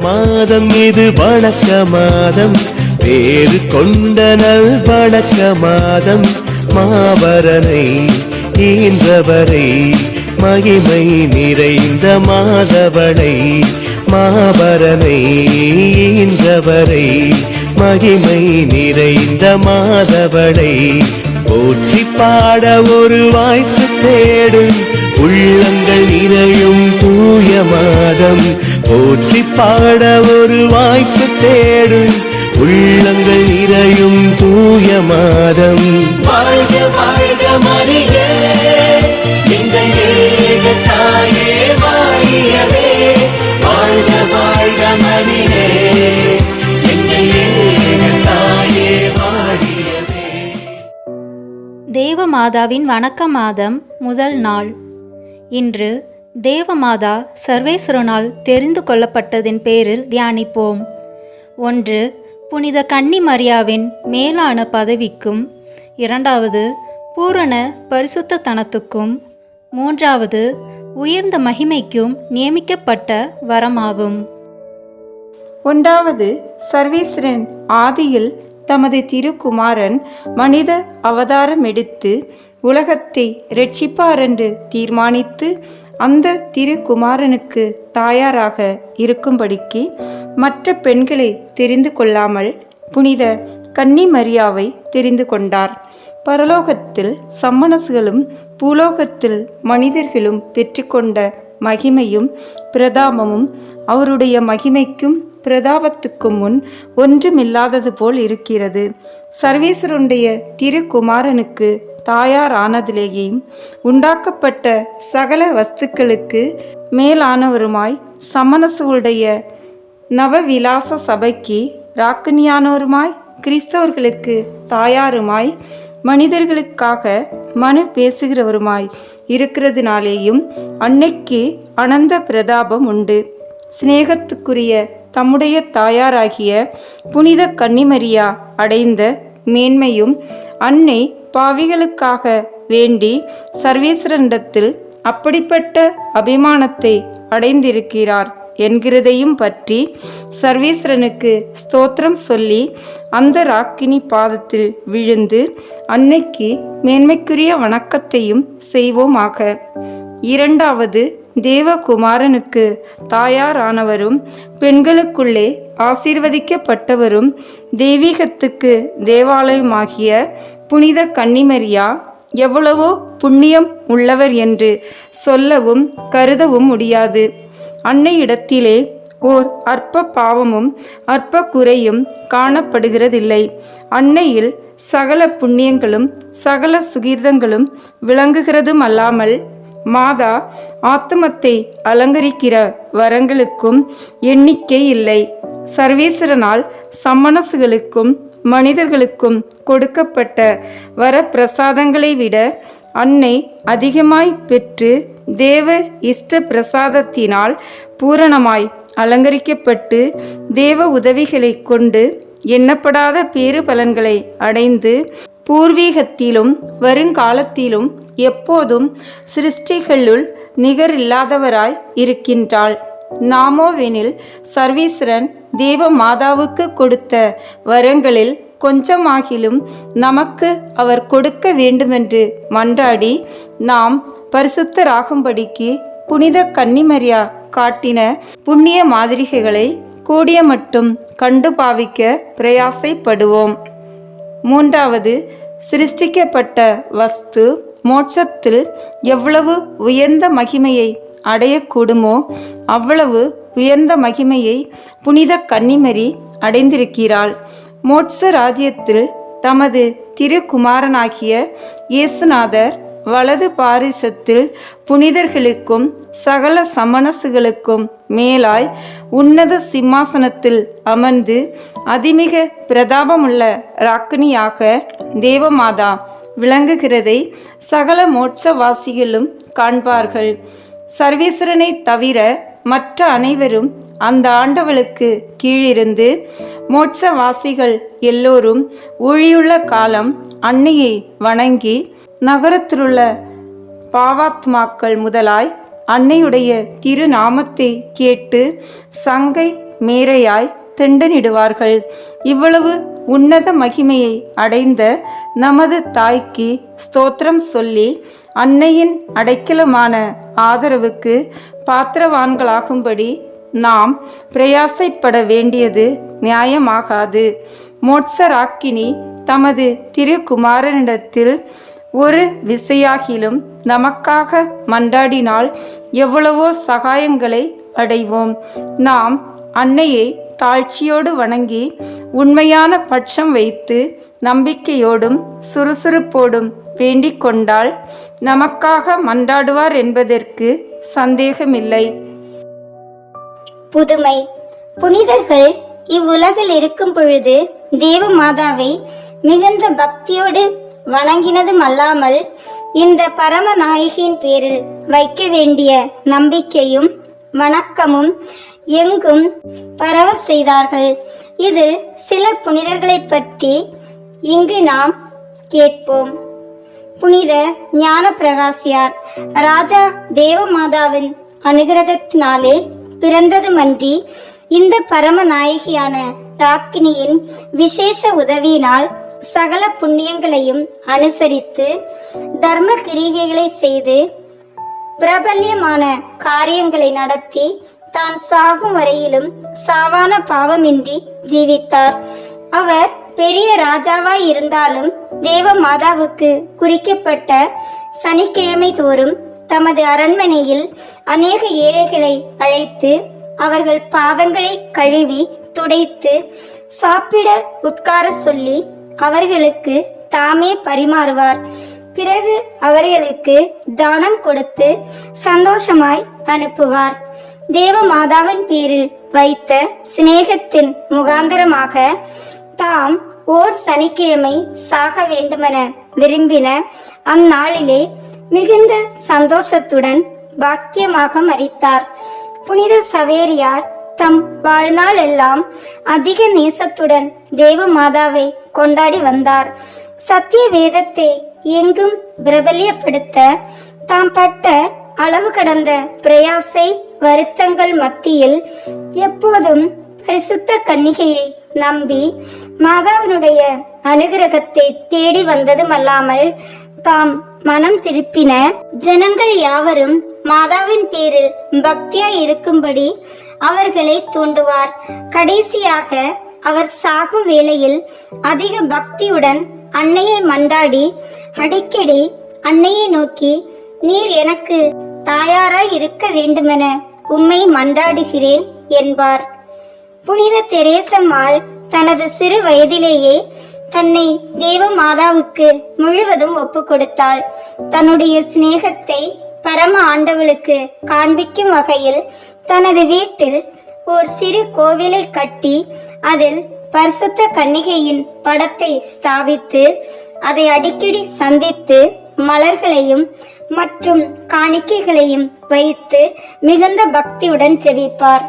மாதம் இது வணக்க மாதம், பேரு கொண்ட நல் வணக்க மாதம். மாபரனை ஈன்றவரை, மகிமை நிறைந்த மாதவனை. மாபரனை ஈன்றவரை, மகிமை நிறைந்த மாதவனை. போற்றி பாட ஒரு வாய்ப்பு தேடும் உள்ளங்கள் நிறையும் தூய மாதம். போற்றி பாட ஒரு வாய்ப்பு தேடும் உள்ளங்கள் நிறையும் தூய மாதம். வாழ்க வாழ்க மரியே, எங்கள் ஏக தாயே வாழியவே. வாழ்க வாழ்க மரியே, எங்கள் ஏக தாயே வாழியவே. தேவமாதாவின் வணக்க மாதம் முதல் நாள். இன்று தேவமாதா சர்வேஸ்வரனால் தெரிந்து கொள்ளப்பட்டதின் பேரில் தியானிப்போம். 1. புனித கன்னி மரியாவின் மேலான பதவிக்கும். 2. பூரண பரிசுத்தத்தனத்துக்கும். 3. உயர்ந்த மகிமைக்கும் நியமிக்கப்பட்ட வரமாகும். 1. சர்வேஸ்வரன் ஆதியில் தமது திருக்குமாரன் மனித அவதாரம் எடுத்து உலகத்தை இரட்சிப்பார் என்று தீர்மானித்து அந்த திருக்குமாரனுக்கு தாயாராக இருக்கும்படிக்கு மற்ற பெண்களை தெரிந்து கொள்ளாமல் புனித கன்னி மரியாவை தெரிந்து கொண்டார். பரலோகத்தில் சம்மனசுகளும் பூலோகத்தில் மனிதர்களும் பெற்றுக்கொண்ட மகிமையும் பிரதாபமும் அவருடைய மகிமைக்கும் பிரதாபத்துக்கும் முன் ஒன்றுமில்லாதது போல் இருக்கிறது. சர்வேஸ்வரனுடைய திருக்குமாரனுக்கு தாயாரானதிலேயும் உண்டாக்கப்பட்ட சகல வஸ்துக்களுக்கு மேலானவருமாய் சமணசுடைய நவவிலாச சபைக்கு ராக்கினியானோருமாய் கிறிஸ்தவர்களுக்கு தாயாருமாய் மனிதர்களுக்காக மனு பேசுகிறவருமாய் இருக்கிறதுனாலேயும் அன்னைக்கு அனந்த பிரதாபம் உண்டு. சிநேகத்துக்குரிய தம்முடைய தாயாராகிய புனித கன்னிமரியா அடைந்த மேன்மையும் அன்னை பாவிகளுக்காக வேண்டி சர்வேஸ்வரனிடத்தில் அப்படிப்பட்ட அபிமானத்தை அடைந்திருக்கிறார் என்கிறதையும் பற்றி சர்வேஸ்வரனுக்கு ஸ்தோத்திரம் சொல்லி அந்த ராக்கினி பாதத்தில் விழுந்து அன்னைக்கு மேன்மைக்குரிய வணக்கத்தையும் செய்வோமாக. 2. தேவகுமாரனுக்கு தாயாரானவரும் பெண்களுக்குள்ளே ஆசீர்வதிக்கப்பட்டவரும் தெய்வீகத்துக்கு தேவாலயமாகிய புனித கன்னிமரியா எவ்வளவோ புண்ணியம் உள்ளவர் என்று சொல்லவும் கருதவும் முடியாது. அன்னையிடத்திலே ஓர் அற்ப பாவமும் அற்ப குறையும் காணப்படுகிறதில்லை. அன்னையில் சகல புண்ணியங்களும் சகல சுகீர்தங்களும் விளங்குகிறதும் அல்லாமல் மாதா ஆத்துமத்தை அலங்கரிக்கிற வரங்களுக்கும் எண்ணிக்கை இல்லை. சர்வேஸ்வரனால் சம்மனசுகளுக்கும் மனிதர்களுக்கும் கொடுக்கப்பட்ட வரப்பிரசாதங்களை விட அன்னை அதிகமாய் பெற்று தேவ இஷ்ட பிரசாதத்தினால் பூரணமாய் அலங்கரிக்கப்பட்டு தேவ உதவிகளை கொண்டு எண்ணப்படாத பேறு பலன்களை அடைந்து பூர்வீகத்திலும் வருங்காலத்திலும் எப்போதும் சிருஷ்டிகளுள் நிகரில்லாதவராய் இருக்கின்றாள். நாமோவெனில் சர்வேஸ்வரன் தேவ மாதாவுக்கு கொடுத்த வரங்களில் கொஞ்சமாகிலும் நமக்கு அவர் கொடுக்க வேண்டுமென்று மன்றாடி நாம் பரிசுத்தராகும்படிக்கு புனித கன்னிமரியா காட்டின புண்ணிய மாதிரிகைகளை கூடிய மட்டும் கண்டு பாவிக்க பிரயாசைப்படுவோம். 3. சிருஷ்டிக்கப்பட்ட வஸ்து மோட்சத்தில் எவ்வளவு உயர்ந்த மகிமையை அடையக்கூடுமோ அவ்வளவு உயர்ந்த மகிமையை புனித கன்னிமரி அடைந்திருக்கிறாள். மோட்ச ராஜ்யத்தில் தமது திருக்குமாரனாகிய இயேசுநாதர் வலது பாரிசத்தில் புனிதர்களுக்கும் சகல சமணசுகளுக்கும் மேலாய் உன்னத சிம்மாசனத்தில் அமர்ந்து அதிமிக பிரதாபமுள்ள ராக்கினியாக தேவமாதா விளங்குகிறதை சகல மோட்சவாசிகளும் காண்பார்கள். சர்வேஸ்வரனை தவிர மற்ற அனைவரும் அந்த ஆண்டவளுக்கு கீழிருந்து மோட்சவாசிகள் எல்லோரும் ஊழியுள்ள காலம் அன்னையை வணங்கி நகரத்திலுள்ள பாவாத்மாக்கள் முதலாய் அன்னையுடைய திருநாமத்தை கேட்டு சங்கை மேரையாய் திண்டனிடுவார்கள். இவ்வளவு உன்னத மகிமையை அடைந்த நமது தாய்க்கு ஸ்தோத்திரம் சொல்லி அன்னையின் அடைக்கலமான ஆதரவுக்கு பாத்திரவான்களாகும்படி நாம் பிரயாசைப்பட வேண்டியது நியாயமாகாது. மோட்சராக்கினி தமது திருக்குமாரனிடத்தில் ஒரு விசையாகிலும் நமக்காக மன்றாடினால் எவ்வளவோ சகாயங்களை அடைவோம். நாம் அன்னையை தாழ்ச்சியோடு வணங்கி உண்மையான பட்சம் வைத்து நம்பிக்கையோடும் சுறுசுறுப்போடும் வேண்டிக் கொண்டால் நமக்காக மன்றாடுவார் என்பதற்கு சந்தேகமில்லை. புதுமை. புனிதர்கள் இவ்வுலகில் இருக்கும் பொழுது தேவ மாதாவை மிகுந்த பக்தியோடு வணங்கினதும் அல்லாமல் இந்த பரமநாயகியின் பேரில் வைக்க வேண்டிய நம்பிக்கையும் வணக்கமும் எங்கும் பரவ செய்தார்கள். இதில் சில புனிதர்களை பற்றி இங்கு நாம் கேட்போம். புனித ஞான பிரகாசியார் ராஜா தேவமாதாவின் அனுகிரகத்தினாலே பிறந்ததுமன்றி இந்த பரமநாயகியான ராக்கினியின் விசேஷ உதவியினால் சகல புண்ணியங்களையும் அனுசரித்து தர்ம கிரிகைகளை செய்து பிரபல்யமான காரியங்களை நடத்தி தான் சாகும் வரையிலும் சாவான பாவமின்றி ஜீவித்தார். அவர் பெரிய ராஜாவாய் இருந்தாலும் தேவ மாதாவுக்கு குறிக்கப்பட்ட சனிக்கிழமை தோறும் தமது அரண்மனையில் அநேக ஏழைகளை அழைத்து அவர்கள் பாதங்களை கழுவி துடைத்து சாப்பிட உட்கார சொல்லி அவர்களுக்கு தாமே பரிமாறுவார். பிறகு அவர்களுக்கு தானம் கொடுத்து சந்தோஷமாய் அனுப்புவார். தேவ மாதாவின் பேரில் வைத்த சிநேகத்தின் முகாந்தரமாக தாம் ஓர் சனிக்கிழமை சாக வேண்டுமென விரும்பின அந்நாளிலே மிகுந்த சந்தோஷத்துடன் பாக்கியமாக மரித்தார். புனித சவேரியார் தம் வாழ்நாள் எல்லாம் அதிக நேசத்துடன் தேவ மாதாவை கொண்டாடி வந்தார். சத்திய வேதத்தை எங்கும் பிரபல்யப்படுத்த தாம் பட்ட அளவு கடந்த பிரயாசை வருத்தங்கள் மத்தியில் எப்போதும் பரிசுத்த கன்னிகையை நம்பி மாதாவினுடைய அனுகிரகத்தை தேடி வந்ததுமல்லாமல் தாம் மனம் திருப்பின ஜனங்கள் யாவரும் மாதாவின் பேரில் பக்தியாய் இருக்கும்படி அவர்களை தூண்டுவார். கடைசியாக அவர் சாகும் வேளையில் அதிக பக்தியுடன் அன்னையை மன்றாடி அடிக்கடி அன்னையை நோக்கி, நீர் எனக்கு தாயாராய் இருக்க வேண்டுமென உம்மை மன்றாடுகிறேன் என்பார். புனித தெரேசம்மாள் தனது சிறு வயதிலேயே தன்னை தேவ மாதாவுக்கு முழுவதும் ஒப்பு கொடுத்தாள். தன்னுடைய சிநேகத்தை பரம ஆண்டவளுக்கு காண்பிக்கும் வகையில் தனது வீட்டில் ஒரு சிறு கோவிலை கட்டி அதில் பரிசுத்த கன்னிகையின் படத்தை ஸ்தாபித்து அதை அடிக்கடி சந்தித்து மலர்களையும் மற்றும் காணிக்கைகளையும் வைத்து மிகுந்த பக்தியுடன் செவிப்பார்.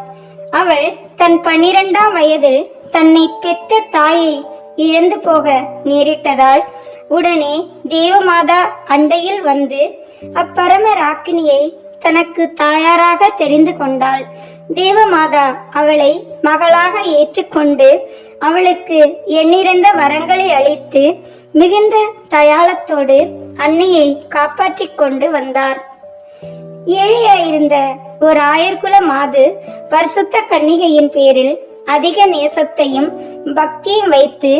அவள் தன் 12ஆம் வயதில் தன்னை பெற்ற தாயை இழந்து போக நேரிட்டதால் உடனே தேவமாதா அண்டையில் வந்து அப்பரம ராக்கினியை தனக்கு தாயாராக தெரிந்து கொண்டாள். தேவமாதா அவளை மகளாக ஏற்றுக்கொண்டு அவளுக்கு எண்ணிறந்த வரங்களை அளித்து மிகுந்த தயாளத்தோடு அன்னையை காப்பாற்றிக் கொண்டு வந்தார். ஏழையாயிருந்த ஒரு ஆயர்குல மாது பரிசுத்த கன்னிகையின் பேரில் அதிக நேசத்தையும் பக்தியும் வைத்து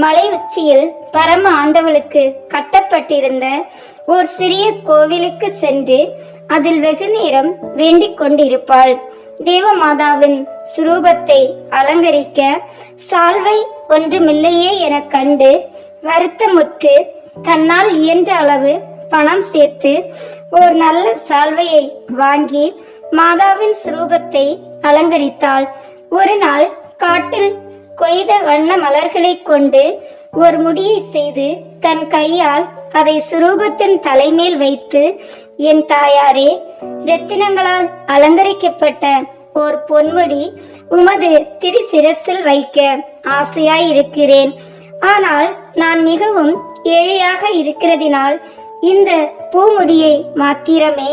மலை உச்சியில் பரம ஆண்டவளுக்கு கட்டப்பட்டிருந்த ஒரு சிறிய கோவிலுக்கு சென்று அதில் வெகு நேரம் வேண்டிக் கொண்டிருப்பாள். தேவமாதாவின் சுரூபத்தை அலங்கரிக்க சால்வை ஒன்றுமில்லையே என கண்டு வருத்தமுற்று தன்னால் இயன்ற அளவு பணம் சேர்த்து ஒரு நல்ல சால்வையை வாங்கி மாதாவின் சுரூபத்தை அலங்கரித்தாள். ஒரு நாள் காட்டில் கொய்த வண்ண மலர்களை கொண்டு ஒரு முடியை செய்து தன் கையால் அதை சுரூபத்தின் தலைமேல் வைத்து, என் தாயாரே, இரத்தினங்களால் அலங்கரிக்கப்பட்ட ஓர் பொன்முடி உமது திருசிரசில் வைக்க ஆசையாயிருக்கிறேன். ஆனால் நான் மிகவும் ஏழையாக இருக்கிறதினால் இந்த பூமுடியை மாத்திரமே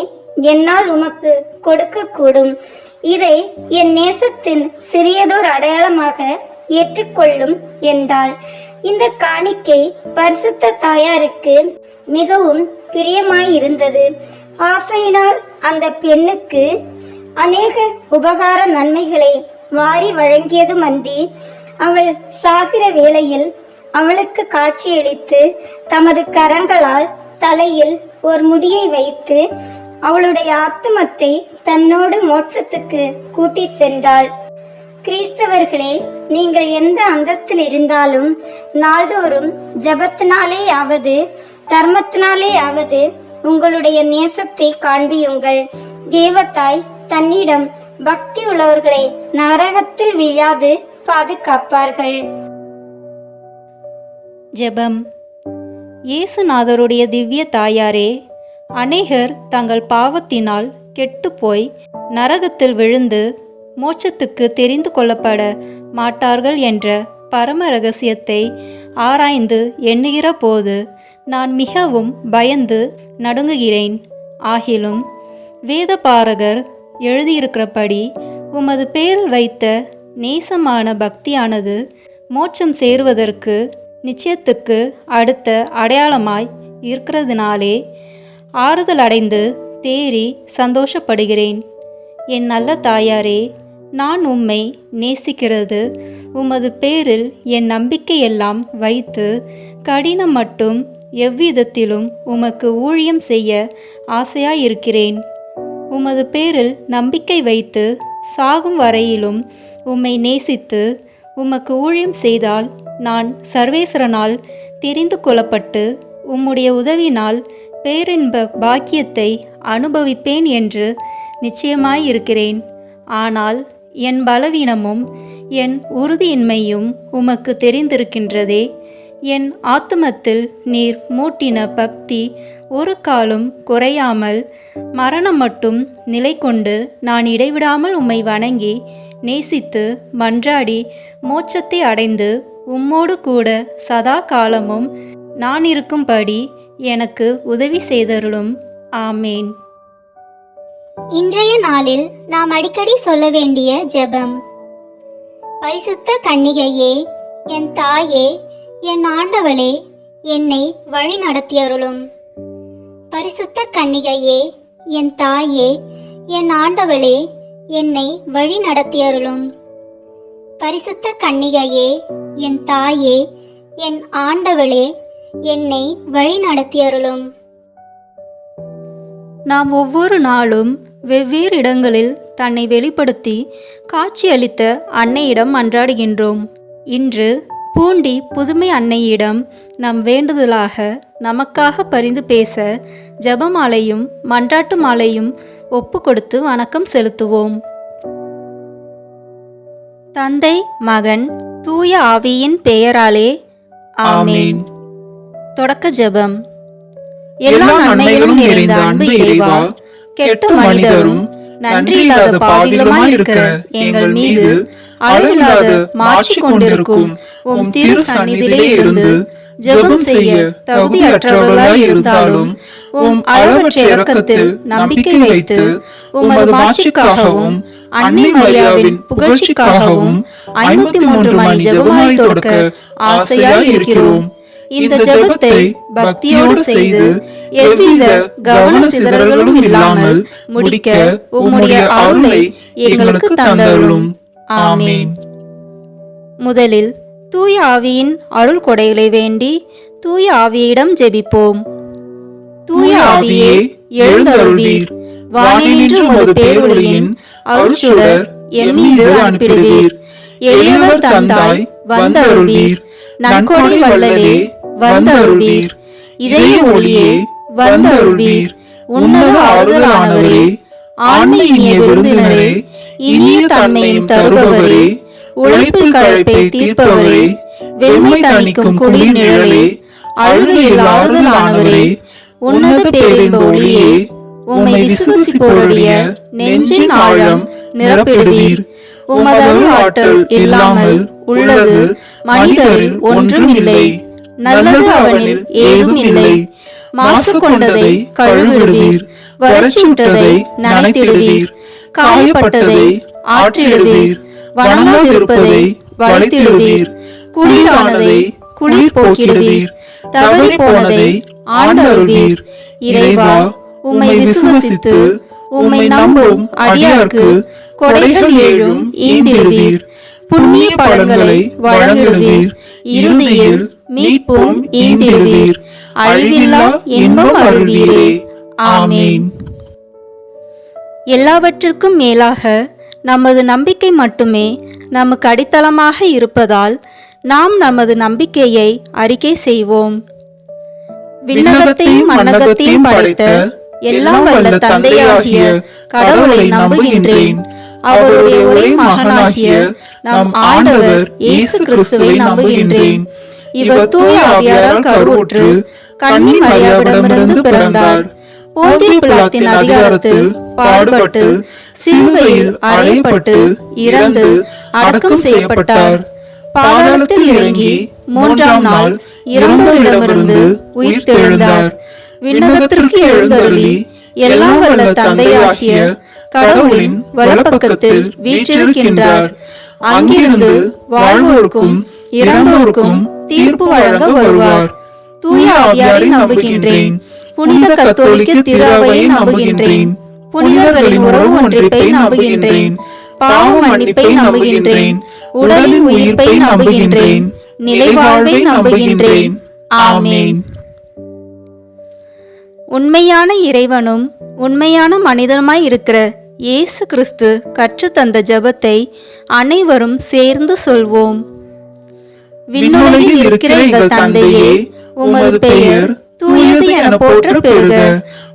என்னால் உமக்கு கொடுக்க கூடும். இதை என் நேசத்தின் சிறியதோர் அடையாளமாக ஏற்றுக்கொள்ளும் என்றாள். இந்த காணிக்கை பரிசுத்த தாயாருக்கு மிகவும் பிரியமாயிருந்தது. ஆசையினால் அந்த பெண்ணுக்கு அநேக உபகார நன்மைகளை வாரி வழங்கியதுமன்றி அவள் சாகிற வேளையில் அவளுக்கு காட்சியளித்து தமது கரங்களால் தலையில் ஒரு முடியை வைத்து அவளுடைய ஆத்துமத்தை தன்னோடு மோட்சத்துக்கு கூட்டி சென்றாள். கிறிஸ்தவர்களே, நீங்கள் எந்த அந்தஸ்தில் இருந்தாலும் நாள்தோறும் ஜபத்தினாலேயாவது தர்மத்தினாலேயாவது உங்களுடைய நேசத்தை காண்பியுங்கள். தேவத்தாய் தன்னிடம் பக்தி உள்ளவர்களை நரகத்தில் வீழாது பாதுகாப்பார்கள். ஜெபம். இயேசுநாதருடைய திவ்ய தாயாரே, அநேகர் தங்கள் பாவத்தினால் கெட்டுப்போய் நரகத்தில் விழுந்து மோட்சத்துக்கு தெரிந்து கொள்ளப்பட மாட்டார்கள் என்ற பரம ரகசியத்தை ஆராய்ந்து எண்ணுகிற போது நான் மிகவும் பயந்து நடுங்குகிறேன். ஆகிலும் வேதபாரகர் எழுதியிருக்கிறபடி உமது பேரில் வைத்த நேசமான பக்தியானது மோட்சம் சேருவதற்கு நிச்சயத்துக்கு அடுத்த அடையாளமாய் இருக்கிறதுனாலே ஆறுதல் அடைந்து தேறி சந்தோஷப்படுகிறேன். என் நல்ல தாயாரே, நான் உம்மை நேசிக்கிறது உமது பேரில் என் நம்பிக்கையெல்லாம் வைத்து கடினம் மட்டும் எவ்விதத்திலும் உமக்கு ஊழியம் செய்ய ஆசையாயிருக்கிறேன். உமது பேரில் நம்பிக்கை வைத்து சாகும் வரையிலும் உம்மை நேசித்து உமக்கு ஊழியம் செய்தால் நான் சர்வேஸ்வரனால் தெரிந்து கொள்ளப்பட்டு உம்முடைய உதவினால் பேரின்ப பாக்கியத்தை அனுபவிப்பேன் என்று நிச்சயமாயிருக்கிறேன். ஆனால் என் பலவீனமும் என் உறுதியின்மையும் உமக்கு தெரிந்திருக்கின்றதே. என் ஆத்துமத்தில் நீர் மூட்டின பக்தி ஒரு காலும் குறையாமல் மரணம் மட்டும் நிலை கொண்டு நான் இடைவிடாமல் உம்மை வணங்கி நேசித்து மன்றாடி மோட்சத்தை அடைந்து உம்மோடு கூட சதா காலமும் நான் இருக்கும்படி எனக்கு உதவி செய்தருளும். ஆமேன். இன்றைய நாளில் நாம் அடிக்கடி சொல்ல வேண்டிய ஜெபம். பரிசுத்த கன்னிகையே, என் தாயே, என் ஆண்டவளே, என்னை வழி நடத்தியருளும். பரிசுத்த கன்னிகையே, என் தாயே, என் ஆண்டவளே, என்னை வழி நடத்தியருளும். பரிசுத்த கன்னிகையே, என் தாயே, என் ஆண்டவளே, என்னை வழி நடத்தியருளும். நாம் ஒவ்வொரு நாளும் வெவ்வேறு இடங்களில் தன்னை வெளிப்படுத்தி காட்சியளித்த அன்னையிடம் மன்றாடுகின்றோம். இன்று பூண்டி புதுமை அன்னையிடம் நம் வேண்டுதலாக நமக்காக பரிந்து பேச ஜெபமாலையும் மன்றாட்டு மாலையும் ஒப்பு கொடுத்து வணக்கம் செலுத்துவோம். தந்தை, மகன், தூய ஆவியின் பெயராலே ஆமேன். தொடக்க ஜெபம். எல்லா நன்மைகளும் நிறைந்த அன்பு இறைவா, கெட்ட மனிதரும் நன்றியில்லாத பாவிகளுமாயிருக்கிற எங்கள் மீது அளவில்லாத மாற்றி கொண்டிருக்கும் உம் திரு சந்நிதியிலே இருந்து ஜெபம் செய்ய தகுதியற்றவர்களாய் இருந்தாலும் உம் அளவற்ற இரக்கத்தில் நம்பிக்கை வைத்து உமது மாட்சிக்காகவும் அன்னை மரியாவின் புகழ்ச்சிக்காகவும் 53 மணி ஜெபமாலை தொடுக்க ஆசையாய் இருக்கிறோம். இந்த ஜெபத்தை பக்தியோடு செய்து எவ்வித கவன சிதறல்களும் இல்லாமல் முடிக்க உம்முடைய அருளை எங்களுக்கு தந்தருளும். ஆமேன். முதலில் தூய ஆவியின் அருள் கொடைகளை வேண்டி தூய ஆவியிடம் ஜெபிப்போம். தூய ஆவியே, எழுந்தருள்வீர். வானினின்று உமது பேரொளியின் அருள்சுடர் எம்மீது அனுப்பிடுவீர். எளியவர் தந்தாய் வந்தருள்வீர். நன்கொடை வள்ளலே வந்தருள்வீர். இதய ஒளியே வந்தருள்வீர். உன்னத ஆறுதலானவரே, ஆன்மீக விருந்தினரே, இனிய தன்மையும் தருபவரே, உழைப்பில் களைப்பை தீர்ப்பவரே, வெண்மை தணிக்கும் குளிர் நிழலே, அழுகையில் ஆறுதலானவரே, உன்னத பேரின்ப ஒளியே, உம்மை விசுவசிப்போருடைய நெஞ்சின் ஆழம் நிரப்பிடுவீர். உமது அருள் ஆற்றல் இல்லாமல் உள்ளது மனிதரில் ஒன்றும் இல்லை. நல்லது அவனில் ஏதும் இல்லை. மாசு கொண்டதை கழுவிடுவீர். வறட்சி விட்டதை நனைத்திடுவீர். காயப்பட்டதை ஆற்றிடுவீர், வணங்காதிருப்பதை வளைத்திடுவீர், குளிரானதை குளிர் போக்கிடுவீர், தவறி போனதை ஆண்டருள்வீர். இறைவா, உம்மை விசுவசித்து உம்மை நம்பும் அடியார்க்கு கொடைகள் ஏழும் ஈந்திடுவீர், புண்ணிய பலன்களை வழங்கிடுவீர், இறுதியில் மீட்பும் ஈந்திடுவீர், அழிவில்லா இன்பம் அருள்வீரே. ஆமீன். எல்லாவற்றிற்கும் மேலாக நமது நம்பிக்கை மட்டுமே நமக்கு அடித்தளமாக இருப்பதால் நாம் நமது நம்பிக்கையை அறிக்கை செய்வோம். விண்ணகத்தையும் மண்ணகத்தையும் படைத்த எல்லாம் வல்ல தந்தையாகிய கடவுளை நம்புகின்றேன். அவருடைய ஒரே மகனாகிய நம் ஆண்டவர் இயேசு கிறிஸ்துவை நம்புகின்றேன். இவர் தூய ஆவியாரால் கருவுற்று கன்னி மரியாவிடமிருந்து பிறந்தார். போந்திய பிலாத்தின் அதிகாரத்தில் பாடுபட்டு சிலுவையில் அறையப்பட்டு இறந்து அடக்கம் செய்யப்பட்டார். பாதாளத்தில் இறங்கி மூன்றாம் நாள் இறந்தோரிடமிருந்து உயிர் தெழுந்தார். விண்ணகத்திற்கு எழுந்தருளி எல்லாம் வல்ல தந்தையாகிய கடவுளின் வலப்பக்கத்தில் வீற்றிருக்கின்றார். அங்கிருந்து வாழ்வோருக்கும் இறந்தோருக்கும் தீர்ப்பு வழங்க வருவார். தூய ஆவியாரை நம்புகின்றேன். புனித கத்தோலிக்க திரு அவையை நம்புகின்றேன். புனிதர்களின் உறவு ஒன்றிப்பை நம்புகின்றேன். பாவ மன்னிப்பை நம்புகின்றேன். உடலின் உயிர்ப்பை நம்புகின்றேன். நிலைவாழ்வை நம்புகின்றேன். ஆமீன். உண்மையான இறைவனும் உண்மையான மனிதனுமாய் இருக்கிற இயேசு கிறிஸ்து கற்றுத்தந்த ஜெபத்தை அனைவரும் சேர்ந்து சொல்வோம். விண்ணுலகில் இருக்கிற எங்கள் தந்தையே, உமது பெயர் தூயது என போற்ற பெறுக.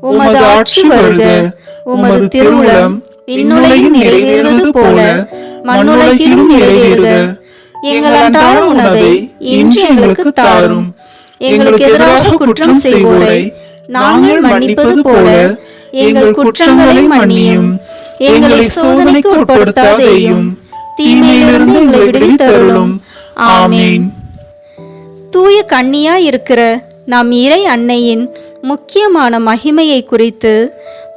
உமது ஆட்சி வருக. உமது திருவுளம் விண்ணுலகில் நிறைவேறுவது போல மண்ணுலகிலும் நிறைவேறுக. எங்கள் அன்றாட உணவை இன்று எங்களுக்கு தாரும். எங்களுக்கு எதிராக குற்றம் செய்வோரை நாங்கள் மன்னிப்பது போல எங்கள் குற்றங்களை மன்னியும். எங்களை சோதனைக்கு உட்படுத்தாதேயும், தீமையிலிருந்து எங்களை விடுவித்தருளும். ஆமீன். தூய கன்னியா இருக்கிற நம் இறை அன்னையின் முக்கியமான மகிமையை குறித்து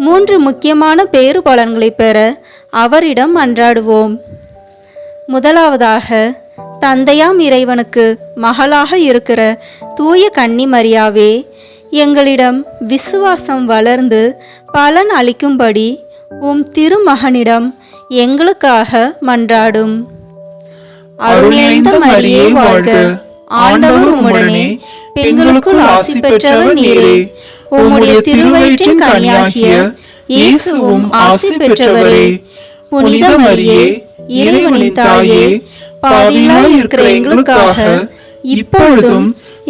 3 முக்கியமான பேறு பலன்களை பெற அவரிடம் மன்றாடுவோம். முதலாவதாக, தந்தையாம் இறைவனுக்கு மகளாக இருக்கிற தூய கன்னி மரியாவே, எங்களிடம் விசுவாசம் வளர்ந்து பலன் அளிக்கும்படி உம் திருமகனிடம் எங்களுக்காக மன்றாடும். அருள் நிறைந்த மரியே வாழ்க. ஆண்டவர் உம்முடனே, பெண்களுக்குள் ஆசி பெற்றவர் நீரே. உம்முடைய திருவயிற்றின் கனியாகிய இயேசுவும் ஆசி பெற்றவரே. புனித மரியே, இறைவனின் தாயே, பாவிகளாய் இருக்கிற எங்களுக்காக இப்பொழுதும்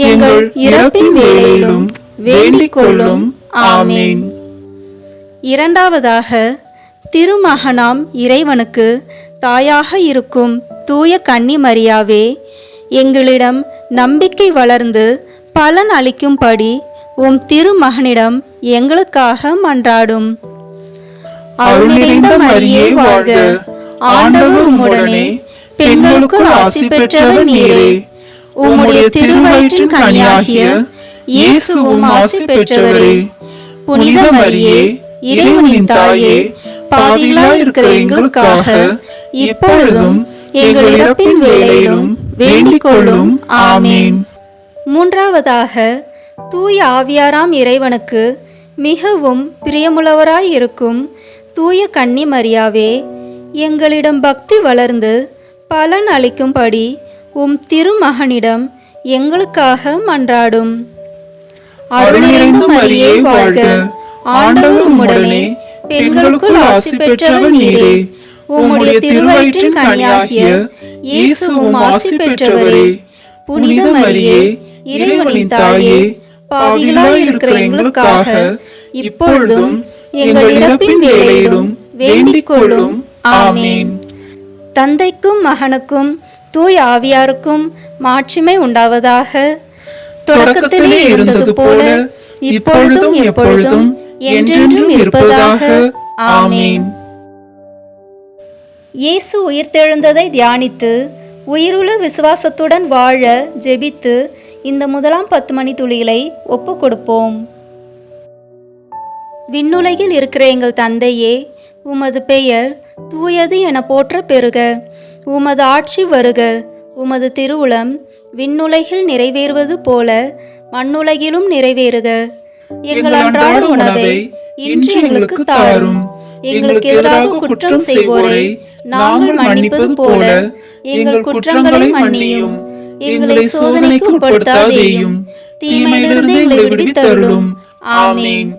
எங்கள் இறப்பின் வேளையிலும் வேண்டிக் கொள்ளும். ஆமீன். இரண்டாவதாக, திருமகனாம் இறைவனுக்கு தாயாக இருக்கும் தூய கன்னி மரியாவே, எங்களிடம் நம்பிக்கை வளர்ந்து பலன் அளிக்கும்படி உம் திருமகனிடம் எங்களுக்காக மன்றாடும். அருள் நிறைந்த மரியே வாழ்க. ஆண்டவர் உம்முடனே, பெண்களுக்குள் ஆசி பெற்றவர் நீரே. உம்முடைய திருவயிற்றின் கனியாகிய இயேசுவும் ஆசி பெற்றவரே. புனித மரியே, இறைவனின் தாயே, பாவிகளாய் இருக்கிற எங்களுக்காக இப்பொழுதும் எங்கள் இறப்பின் வேளையிலும் வேண்டிக் கொள்ளும். ஆமீன். மூன்றாவதாக, தூய ஆவியாராம் இறைவனுக்கு மிகவும் பிரியமுள்ளவராய் இருக்கும் தூய கன்னி மரியாவே, எங்களிடம் பக்தி வளர்ந்து பலன் அளிக்கும்படி உம் திருமகனிடம் எங்களுக்காக மன்றாடும். அருள் நிறைந்த மரியே வாழ்க. ஆண்டவர் உம்முடனே, பெண்களுக்குள் ஆசி பெற்றவர் நீரே. உம்முடைய திருவயிற்றின் கனியாகிய இயேசுவும் ஆசி பெற்றவரே. புனித மரியே, இறைவனின் தாயே, பாவிகளாய் இருக்கிற எங்களுக்காக இப்பொழுதும் எங்கள் இறப்பின் வேளையிலும் வேண்டிக் கொள்ளும். ஆமீன். தந்தைக்கும் மகனுக்கும் தூய ஆவியாருக்கும் மாட்சிமை உண்டாவதாக. தொடக்கத்திலே இருந்தது போல இப்பொழுதும் எப்பொழுதும் என்றென்றும் இருப்பதாக. ஆமீன். இயேசு உயிர்த்தெழுந்ததை தியானித்து உயிருள்ள விசுவாசத்துடன் வாழ ஜெபித்து இந்த முதலாம் 10 மணி துளிகளை ஒப்பு கொடுப்போம். விண்ணுலகில் இருக்கிற எங்கள் தந்தையே, உமது பெயர் தூயது என போற்ற பெறுக. உமது ஆட்சி வருக. உமது திருவுளம் விண்ணுலகில் நிறைவேறுவது போல மண்ணுலகிலும் நிறைவேறுக. எங்கள் அன்றாட உணவை இன்று எங்களுக்கு தாரும். எங்களுக்கு எதிராக குற்றம் செய்வோரை நாங்கள் மன்னிப்பது போல எங்கள் குற்றங்களை மன்னியும். எங்களை சோதனைக்கு உட்படுத்தாதேயும், தீமையிலிருந்து எங்களை விடுவித்தருளும். ஆமீன்.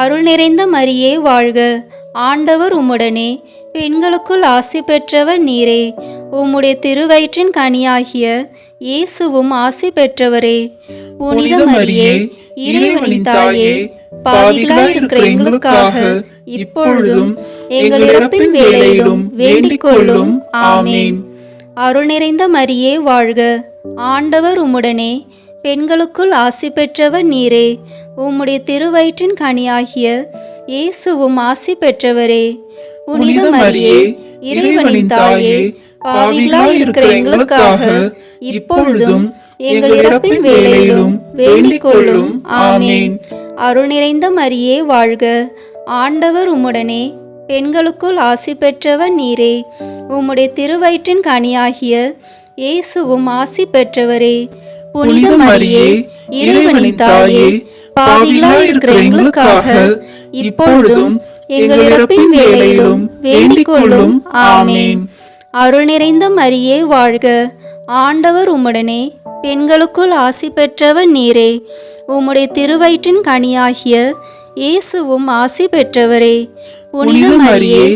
அருள் நிறைந்த மரியே வாழ்க. ஆண்டவர் உம்முடனே, பெண்களுக்குள் ஆசி பெற்றவர் நீரே. உம்முடைய திருவயிற்றின் கனியாகிய இயேசுவும் ஆசி பெற்றவரே. புனித மரியே, இறைவனின் தாயே, பாவிகளாய் இருக்கிற எங்களுக்காக இப்பொழுதும் எங்கள் இறப்பின் வேளையிலும் வேண்டிக் கொள்ளும். ஆமீன். அருள் நிறைந்த மரியே வாழ்க. ஆண்டவர் உம்முடனே, பெண்களுக்குள் ஆசி பெற்றவர் நீரே. உம்முடைய திருவயிற்றின் கனியாகிய இயேசுவும் ஆசி பெற்றவரே. புனித மரியே, இறைவனின் தாயே, பாவிகளாய் இருக்கிற எங்களுக்காக இப்பொழுதும் எங்கள் இறப்பின் வேளையிலும் வேண்டிக் கொள்ளும். ஆமீன். அருள் நிறைந்த மரியே வாழ்க. ஆண்டவர் உம்முடனே, பெண்களுக்குள் ஆசி பெற்றவர் நீரே. உம்முடைய திருவயிற்றின் கனியாகிய இயேசுவும் ஆசி பெற்றவரே. புனித மரியே, இறைவனின் தாயே, பாவிகளாய் இருக்கிற எங்களுக்காக இப்பொழுதும் எங்கள் இறப்பின் வேளையிலும் வேண்டிக் கொள்ளும். ஆமீன். அருள் நிறைந்த மரியே வாழ்க. ஆண்டவர் உம்முடனே, பெண்களுக்குள் ஆசி பெற்றவர் நீரே. உம்முடைய திருவயிற்றின் கனியாகிய இயேசுவும் ஆசி பெற்றவரே. புனித மரியே,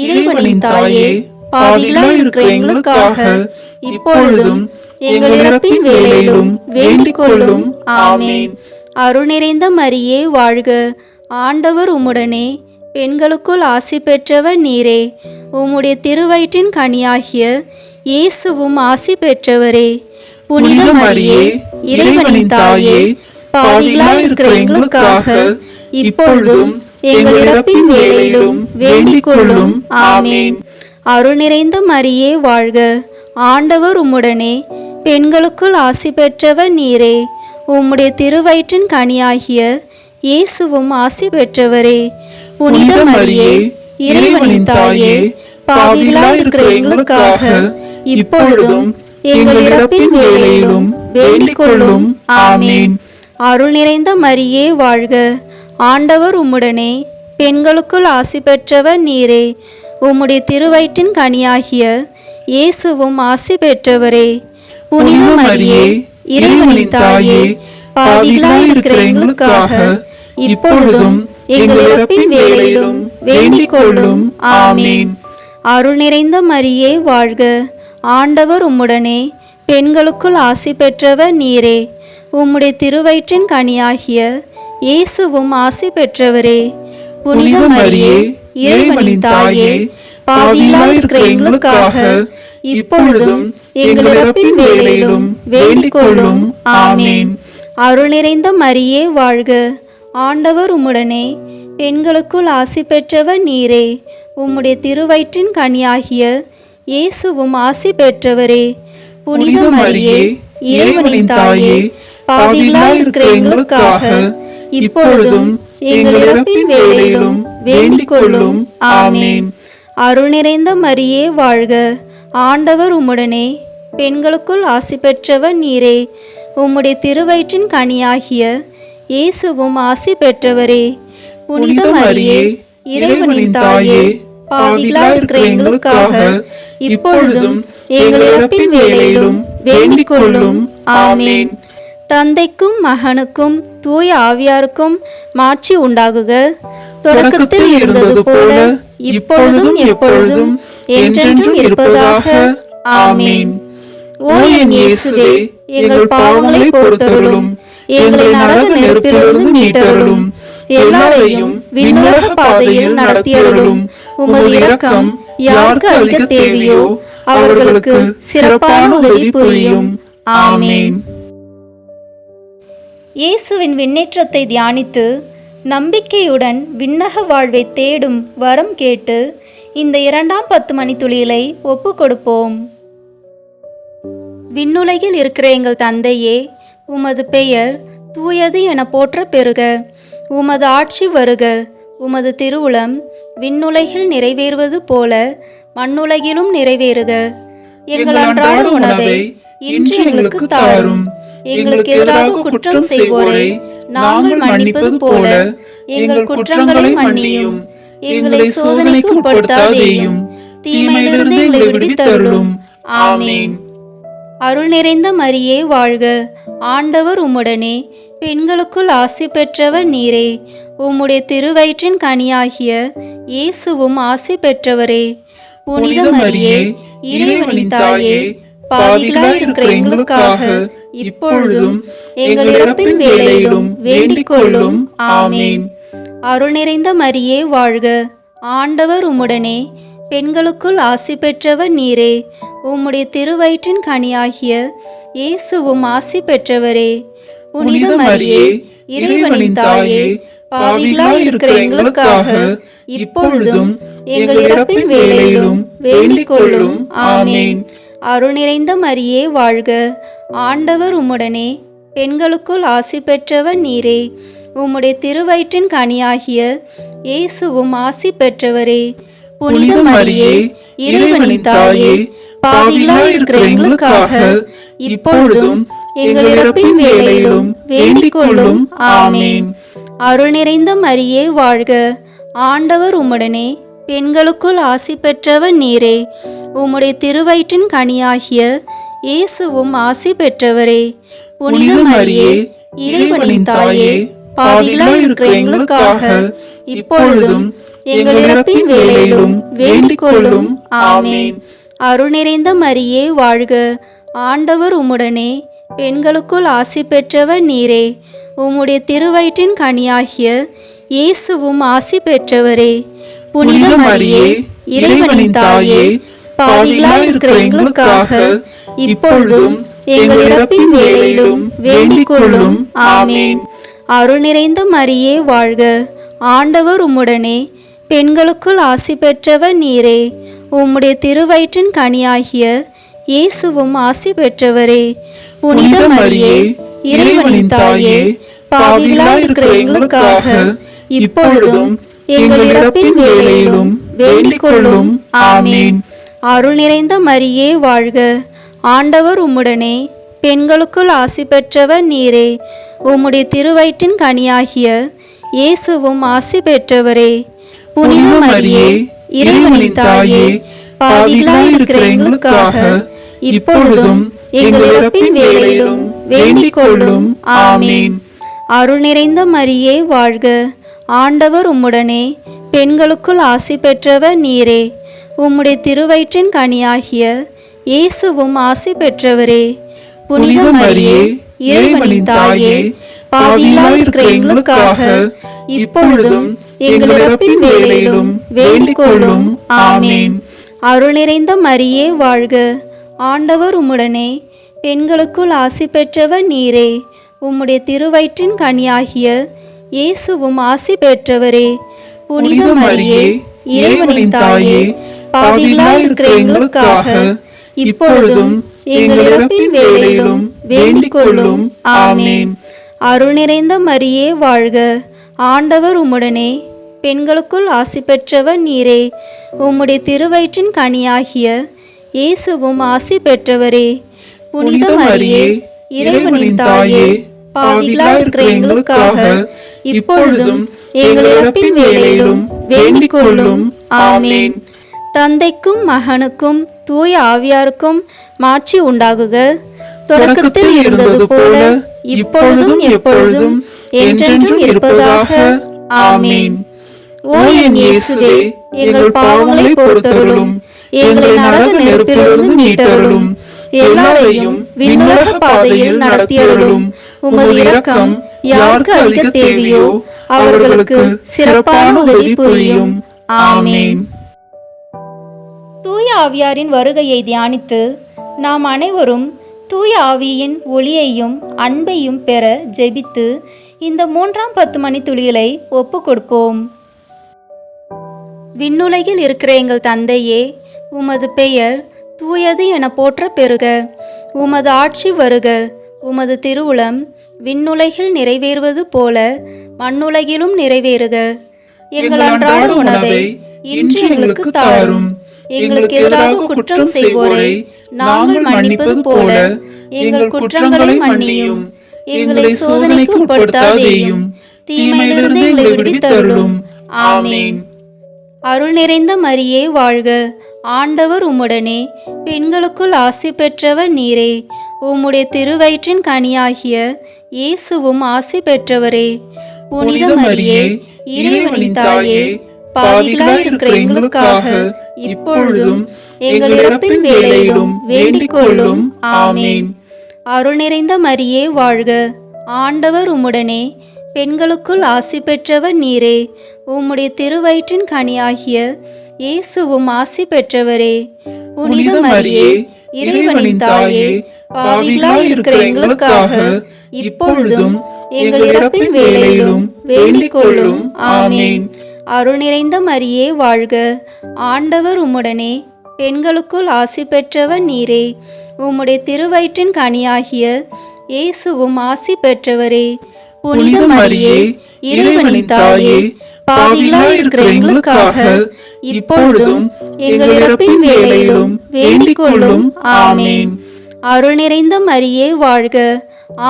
இறைவனின் தாயே, பாவிகளாய் இருக்கிற எங்களுக்காக இப்பொழுதும் எங்கள் இறப்பின் வேளையிலும் வேண்டிக் கொள்ளும். ஆமீன். அருள் நிறைந்த மரியே வாழ்க. ஆண்டவர் உம்முடனே, பெண்களுக்குள் ஆசி பெற்றவர் நீரே. உம்முடைய திருவயிற்றின் கனியாகிய இயேசுவும் ஆசி பெற்றவரே. புனித மரியே, இறைவனின் தாயே, பாவிகளாய் இருக்கிற எங்களுக்காக இப்பொழுதும் எங்கள் இறப்பின் வேளையிலும் வேண்டிக் கொள்ளும். ஆமீன். அருள் நிறைந்த மரியே வாழ்க. ஆண்டவர் உம்முடனே, பெண்களுக்குள் ஆசி பெற்றவர் நீரே. உம்முடைய திருவயிற்றின் கனியாகிய இயேசுவும் ஆசி பெற்றவரே. புனித மரியே, இறைவனின் தாயே, பாவிகளாய் இருக்கிற எங்களுக்காக இப்பொழுதும் எங்கள் இறப்பின் வேளையிலும் வேண்டிக் கொள்ளும். ஆமீன். அருள் நிறைந்த மரியே வாழ்க. ஆண்டவர் உம்முடனே, பெண்களுக்குள் ஆசி பெற்றவர் நீரே. உம்முடைய திருவயிற்றின் கனியாகிய இயேசுவும் ஆசி பெற்றவரே. புனித மரியே, இறைவனின் தாயே, பாவிகளாய் இருக்கிற எங்களுக்காக இப்பொழுதும் எங்கள் இறப்பின் வேளையிலும் வேண்டிக் கொள்ளும். ஆமீன். அருள் நிறைந்த மரியே வாழ்க. ஆண்டவர் உம்முடனே, பெண்களுக்குள் ஆசி பெற்றவர் நீரே. உம்முடைய திருவயிற்றின் கனியாகிய இயேசுவும் ஆசி பெற்றவரே. புனித மரியே, இறைவனின் தாயே, பாவிகளாய் இருக்கிற எங்களுக்காக இப்பொழுதும் எங்கள் இறப்பின் வேளையிலும் வேண்டிக் கொள்ளும். ஆமீன். அருள் நிறைந்த மரியே வாழ்க. ஆண்டவர் உம்முடனே, பெண்களுக்குள் ஆசி பெற்றவர் நீரே. உம்முடைய திருவயிற்றின் கனியாகிய இயேசுவும் ஆசி பெற்றவரே. புனித மரியே, இறைவனின் தாயே, பாவிகளாய் இருக்கிற எங்களுக்காக இப்பொழுதும் எங்கள் இறப்பின் வேளையிலும் வேண்டிக் கொள்ளும். ஆமீன். அருள் நிறைந்த மரியே வாழ்க. ஆண்டவர் உம்முடனே, பெண்களுக்குள் ஆசி பெற்றவர் நீரே. உம்முடைய திருவயிற்றின் கனியாகிய இயேசுவும் ஆசி பெற்றவரே. புனித மரியே, இறைவனின் தாயே, பாவிகளாய் இருக்கிற எங்களுக்காக இப்பொழுதும் எங்கள் இறப்பின் வேளையிலும் வேண்டிக் கொள்ளும். ஆமீன். தந்தைக்கும் மகனுக்கும் தூய ஆவியாருக்கும் மாட்சி உண்டாகுக. தொடக்கத்தில் இருந்தது போல இப்பொழுதும் எப்பொழுதும் என்றென்றும் இருப்பதாக. ஆமீன். ஓ என் இயேசுவே, எங்கள் பாவங்களை பொறுத்தருளும். எங்களை நரக நெருப்பிலிருந்து மீட்டருளும். எல்லாரையும் விண்ணுலக பாதையில் நடத்தியருளும். உமது இரக்கம் யாருக்கு அதிக தேவையோ அவர்களுக்கு சிறப்பான உதவி புரியும். ஆமீன். இயேசுவின் விண்ணேற்றத்தை தியானித்து நம்பிக்கையுடன் விண்ணக வாழ்வை தேடும் வரம் கேட்டு இந்த 2ஆம் 10 மணித்துளிகளை ஒப்பு கொடுப்போம். விண்ணுலகில் இருக்கிற எங்கள் தந்தையே, உமது பெயர் தூயது என போற்ற பெறுக. உமது ஆட்சி வருக. உமது திருவுளம் விண்ணுலகில் நிறைவேறுவது போல மண்ணுலகிலும் நிறைவேறுக. எங்கள் அன்றாட உணவை இன்று எங்களுக்கு தாரும். எங்களுக்கு எதிராக குற்றம் செய்வோரை நாங்கள் மன்னிப்பது போல எங்கள் குற்றங்களை மன்னியும். எங்களை சோதனைக்கு உட்படுத்தாதேயும், தீமையிலிருந்து எங்களை விடுவித்தருளும். ஆமென். அருள் நிறைந்த மரியே வாழ்க, ஆண்டவர் உம்முடனே, பெண்களுக்குள் ஆசி பெற்றவர் நீரே. உம்முடைய திருவயிற்றின் கனியாகிய இயேசுவும் ஆசி பெற்றவரே. புனித மரியே, இறைவனின் தாயே, பாவிகளாய் இருக்கிற எங்களுக்காக இப்பொழுதும் எங்கள் இறப்பின் வேளையிலும் வேண்டிக் கொள்ளும். ஆமென். அருள் நிறைந்த மரியே வாழ்க, ஆண்டவர் உம்முடனே, பெண்களுக்குள் ஆசி பெற்றவர் நீரே. உம்முடைய திருவயிற்றின் கனியாகிய இயேசுவும் ஆசி பெற்றவரே. புனித மரியே, இறைவனின் தாயே, பாவிகளாய் இருக்கிற எங்களுக்காக இப்பொழுதும் எங்கள் இறப்பின் வேளையிலும் வேண்டிக் கொள்ளும். ஆமென். அருள் நிறைந்த மரியே வாழ்க, ஆண்டவர் உம்முடனே, பெண்களுக்குள் ஆசி பெற்றவர் நீரே. உம்முடைய திருவயிற்றின் கனியாகிய இயேசுவும் ஆசி பெற்றவரே. புனித மரியே, இறைவனின் தாயே, பாவிகளாய் இருக்கிற எங்களுக்காக இப்பொழுதும் எங்கள் இறப்பின் வேளையிலும் வேண்டிக் கொள்ளும். ஆமென். அருள் நிறைந்த மரியே வாழ்க, ஆண்டவர் உம்முடனே, பெண்களுக்குள் ஆசி பெற்றவர் நீரே. உம்முடைய திருவயிற்றின் கனியாகிய இயேசுவும் ஆசி பெற்றவரே. புனித மரியே, இறைவனின் தாயே, பாவிகளாய் இருக்கிற எங்களுக்காக இப்பொழுதும் எங்கள் இறப்பின் வேளையிலும் வேண்டிக் கொள்ளும். ஆமென். அருள் நிறைந்த மரியே வாழ்க, ஆண்டவர் உம்முடனே, பெண்களுக்குள் ஆசி பெற்றவர் நீரே. உம்முடைய திருவயிற்றின் கனியாகிய இயேசுவும் ஆசி பெற்றவரே. புனித மரியே, இறைவனின் தாயே, பாவிகளாய் இருக்கிற எங்களுக்காக இப்பொழுதும் எங்கள் இறப்பின் வேளையிலும் வேண்டிக் கொள்ளும். ஆமென். அருள் நிறைந்த மரியே வாழ்க, ஆண்டவர் உம்முடனே, பெண்களுக்குள் ஆசி பெற்றவர் நீரே. உம்முடைய திருவயிற்றின் கனியாகிய இயேசுவும் ஆசி பெற்றவரே. புனித மரியே, இறைவனின் தாயே, பாவிகளாய் இருக்கிற எங்களுக்காக இப்பொழுதும் எங்கள் இறப்பின் வேளையிலும் வேண்டிக் கொள்ளும். ஆமென். அருள் நிறைந்த மரியே வாழ்க, ஆண்டவர் உம்முடனே, பெண்களுக்குள் ஆசி பெற்றவர் நீரே. உம்முடைய திருவயிற்றின் கனியாகிய இயேசுவும் ஆசி பெற்றவரே. புனித மரியே, இறைவனின் தாயே, பாவிகளாய் இருக்கிற எங்களுக்காக இப்பொழுதும் எங்கள் இறப்பின் வேளையிலும் வேண்டிக் கொள்ளும். ஆமென். அருள் நிறைந்த மரியே வாழ்க, ஆண்டவர் உம்முடனே, பெண்களுக்குள் ஆசி பெற்றவர் நீரே. உம்முடைய திருவயிற்றின் கனியாகிய இயேசுவும் ஆசி பெற்றவரே. புனித மரியே, இறைவனின் தாயே, பாவிகளாய் இருக்கிற எங்களுக்காக இப்பொழுதும் எங்கள் இறப்பின் வேளையிலும் வேண்டிக் கொள்ளும். ஆமென். அருள் நிறைந்த மரியே வாழ்க, ஆண்டவர் உம்முடனே, பெண்களுக்குள் ஆசி பெற்றவர் நீரே. உம்முடைய திருவயிற்றின் கனியாகிய இயேசுவும் ஆசி பெற்றவரே. புனித மரியே, இறைவனின் தாயே, பாவிகளாய் இருக்கிற எங்களுக்காக இப்பொழுதும் எங்கள் இறப்பின் வேளையிலும் வேண்டிக் கொள்ளும். ஆமென். அருள் நிறைந்த மரியே வாழ்க, ஆண்டவர் உம்முடனே, பெண்களுக்குள் ஆசி பெற்றவர் நீரே. உம்முடைய திருவயிற்றின் கனியாகிய இயேசுவும் ஆசி பெற்றவரே. புனித மரியே, இறைவனின் தாயே, பாவிகளாய் இருக்கிற எங்களுக்காக இப்பொழுதும் எங்கள் இறப்பின் வேளையிலும் வேண்டிக் கொள்ளும். ஆமென். தந்தைக்கும் மகனுக்கும் தூய ஆவியாருக்கும் மாட்சி உண்டாகுக. தொடக்கத்தில் இருந்தது போல இப்பொழுதும் எப்பொழுதும் என்றென்றும் இருப்பதாக. ஆமென். ஓ என் இயேசுவே, எங்கள் பாவங்களை பொறுத்தருளும். எங்களை நரக நெருப்பிலிருந்து மீட்டருளும். எல்லாரையும் விண்ணுலக பாதையில் நடத்தியருளும். உமது இரக்கம் யாருக்கு அதிக தேவையோ அவர்களுக்கு சிறப்பான உதவி புரியும். ஆமென். தூய ஆவியாரின் வருகையை தியானித்து நாம் அனைவரும் தூய ஆவியின் ஒளியையும் அன்பையும் பெற ஜெபித்து இந்த 3ஆம் 10 மணித்துளிகளை ஒப்பு கொடுப்போம். விண்ணுலகில் இருக்கிற எங்கள் தந்தையே, உமது பெயர் தூயது என போற்ற பெறுக. உமது ஆட்சி வருக. உமது திருவுளம் விண்ணுலகில் நிறைவேறுவது போல மண்ணுலகிலும் நிறைவேறுக. எங்கள் அன்றாட உணவை இன்று எங்களுக்கு தாரும். எங்களுக்கு எதிராக குற்றம் செய்வோரை நாங்கள் மன்னிப்பது போல எங்கள் குற்றங்களை மன்னியும். எங்களை சோதனைக்கு உட்படுத்தாதேயும், தீமையிலிருந்து எங்களை விடுவித்தருளும். ஆமென். அருள் நிறைந்த மரியே வாழ்க, ஆண்டவர் உம்முடனே, பெண்களுக்குள் ஆசி பெற்றவர் நீரே. உம்முடைய திருவயிற்றின் கனியாகிய இயேசுவும் ஆசி பெற்றவரே. புனித மரியே, இறைவனின் தாயே, பாவிகளாய் இருக்கிற எங்களுக்காக இப்பொழுதும் எங்கள் இறப்பின் வேளையிலும் வேண்டிக் கொள்ளும். ஆமென். அருள் நிறைந்த மரியே வாழ்க, ஆண்டவர் உம்முடனே, பெண்களுக்குள் ஆசி பெற்றவர் நீரே. உம்முடைய திருவயிற்றின் கனியாகிய இயேசுவும் ஆசி பெற்றவரே. புனித மரியே, இறைவனின் தாயே, பாவிகளாய் இருக்கிற எங்களுக்காக இப்பொழுதும் எங்கள் இறப்பின் வேளையிலும் வேண்டிக் கொள்ளும். ஆமென். அருள் நிறைந்த மரியே வாழ்க, ஆண்டவர் உம்முடனே, பெண்களுக்குள் ஆசி பெற்றவர் நீரே. உம்முடைய திருவயிற்றின் கனியாகிய இயேசுவும் ஆசி பெற்றவரே. புனித மரியே, இறைவனின் தாயே, பாவிகளாய் இருக்கிற எங்களுக்காக இப்பொழுதும் எங்கள் இறப்பின் வேளையிலும் வேண்டிக் கொள்ளும். ஆமென். அருள் நிறைந்த மரியே வாழ்க,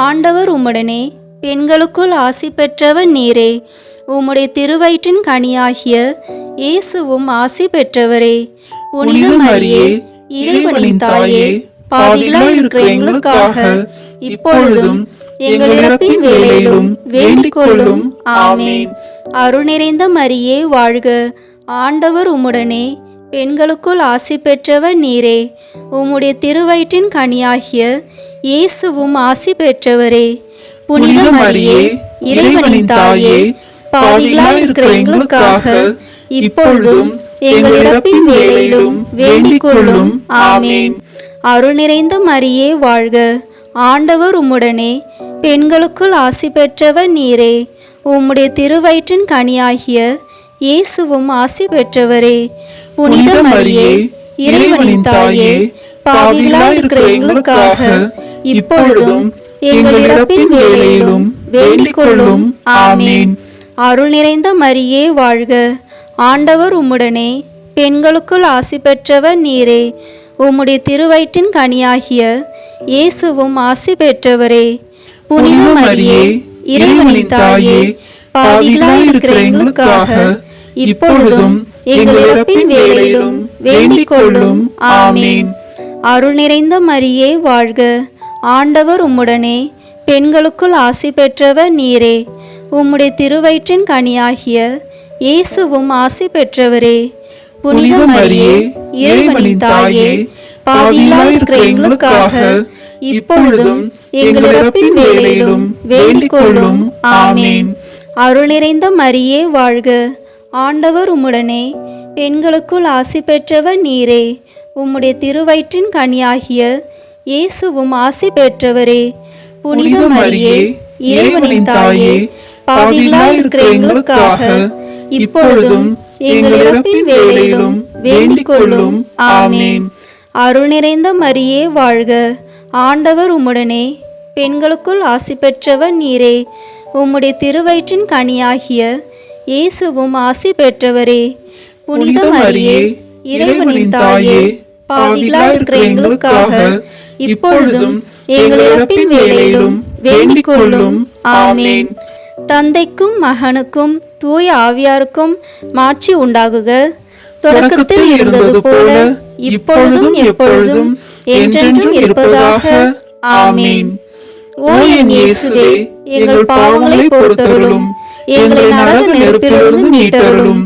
ஆண்டவர் உம்முடனே, பெண்களுக்குள் ஆசி பெற்றவர் நீரே. உம்முடைய திருவயிற்றின் கனியாகிய இயேசுவும் ஆசி பெற்றவரே. புனித மரியே, இறைவனின் தாயே, பாவிகளாய் இருக்கிற எங்களுக்காக இப்பொழுதும் எங்கள் இறப்பின் வேளையிலும் வேண்டிக் கொள்ளும். ஆமென். அருள் நிறைந்த மரியே வாழ்க, ஆண்டவர் உம்முடனே, பெண்களுக்குள் ஆசி பெற்றவர் நீரே. உம்முடைய திருவயிற்றின் கனியாகிய இயேசுவும் ஆசி பெற்றவரே. புனித மரியே, இறைவனின் தாயே, பாவிகளாய் இருக்கிற எங்களுக்காக இப்பொழுதும் எங்கள் இறப்பின் வேளையிலும் வேண்டிக் கொள்ளும். ஆமென். அருள் நிறைந்த மரியே வாழ்க, ஆண்டவர் உம்முடனே, பெண்களுக்குள் ஆசி பெற்றவர் நீரே. உம்முடைய திருவயிற்றின் கனியாகிய இயேசுவும் ஆசி பெற்றவரே. புனித மரியே, இறைவனின் தாயே, பாவிகளாய் இருக்கிற எங்களுக்காக இப்பொழுதும் எங்கள் இறப்பின் வேளையிலும் வேண்டிக் கொள்ளும். ஆமென். அருள் நிறைந்த மரியே வாழ்க, ஆண்டவர் உம்முடனே, பெண்களுக்குள் ஆசி பெற்றவர் நீரே. உம்முடைய திருவயிற்றின் கனியாகிய இயேசுவும் ஆசி பெற்றவரே. புனித மரியே, இறைவனின் தாயே, பாவிகளாய் இருக்கிற எங்களுக்காக இப்பொழுதும் எங்கள் இறப்பின் வேளையிலும் வேண்டிக் கொள்ளும். ஆமென். அருள் நிறைந்த மரியே வாழ்க, ஆண்டவர் உம்முடனே, பெண்களுக்குள் ஆசி பெற்றவர் நீரே. உம்முடைய திருவயிற்றின் கனியாகிய இயேசுவும் ஆசி பெற்றவரே. புனித மரியே, இறைவனின் தாயே, பாவிகளாய் இருக்கிற எங்களுக்காக இப்பொழுதும் எங்கள் இறப்பின் வேளையிலும் வேண்டிக் கொள்ளும். ஆமென். அருள் நிறைந்த மரியே வாழ்க, ஆண்டவர் உம்முடனே, பெண்களுக்குள் ஆசி பெற்றவர் நீரே. உம்முடைய திருவயிற்றின் கனியாகிய இயேசுவும் ஆசி பெற்றவரே. புனித மரியே, இறைவனின் தாயே, பாவிகளாய் இருக்கிற எங்களுக்காக இப்பொழுதும் எங்கள் இறப்பின் வேளையிலும் வேண்டிக் கொள்ளும். ஆமென். அருள் நிறைந்த மரியே வாழ்க, ஆண்டவர் உம்முடனே, பெண்களுக்குள் ஆசி பெற்றவர் நீரே. உம்முடைய திருவயிற்றின் கனியாகிய இயேசுவும் ஆசி பெற்றவரே. புனித மரியே, இறைவனின் தாயே, பாவிகளாய் இருக்கிற எங்களுக்காக இப்பொழுதும் எங்கள் இறப்பின் வேளையிலும் வேண்டிக் கொள்ளும். ஆமென். தந்தைக்கும் மகனுக்கும் தூய ஆவியாருக்கும் மாட்சி உண்டாகுக. தொடக்கத்தில் இருந்தது போல இப்பொழுதும் எப்பொழுதும் என்றென்றும் இருப்பதாக. ஆமென். ஓ என் இயேசுவே, எங்கள் பாவங்களை பொறுத்தருளும், எங்களை நரக நெருப்பிலிருந்து மீட்டருளும்,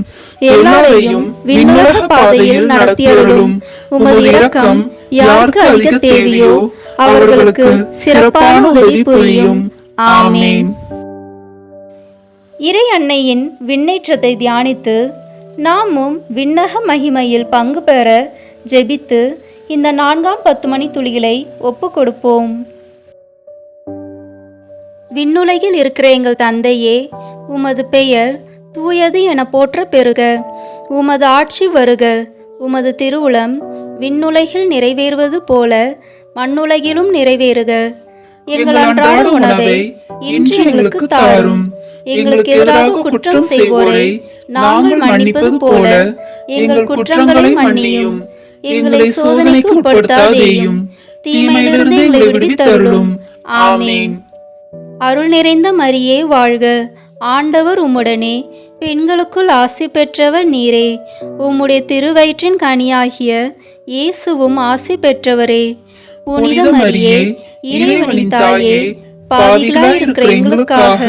எல்லாரையும் விண்ணுலக பாதையில் நடத்தியருளும். உமது இரக்கம் யாருக்கு அதிக தேவையோ அவர்களுக்கு சிறப்பான உதவி புரியும். ஆமென். இறை அன்னையின் விண்ணேற்றத்தை தியானித்து நாமும் விண்ணக மகிமையில் பங்கு பெற ஜெபித்து இந்த 4ஆம் 10 மணி துளிகளை ஒப்பு கொடுப்போம். விண்ணுலகில் இருக்கிற எங்கள் தந்தையே, உமது பெயர் தூயது என போற்ற பெறுக. உமது ஆட்சி வருக. உமது திருவுளம் விண்ணுலகில் நிறைவேறுவது போல மண்ணுலகிலும் நிறைவேறுக. எங்கள் அன்றாட உணவை இன்று எங்களுக்கு தாரும். எங்களுக்கு எதிராக குற்றம் செய்வோரை நாங்கள் மன்னிப்பது போல எங்கள் குற்றங்களை மன்னியும். எங்களை சோதனைக்கு உட்படுத்தாதேயும், தீமையிலிருந்து எங்களை விடுவித்தருளும். ஆமென். அருள் நிறைந்த மரியே வாழ்க, ஆண்டவர் உம்முடனே, பெண்களுக்குள் ஆசி பெற்றவர் நீரே. உம்முடைய திருவயிற்றின் கனியாகிய இயேசுவும் ஆசி பெற்றவரே. புனித மரியே, இறைவனின் தாயே, பாவிகளாய் இருக்கிற எங்களுக்காக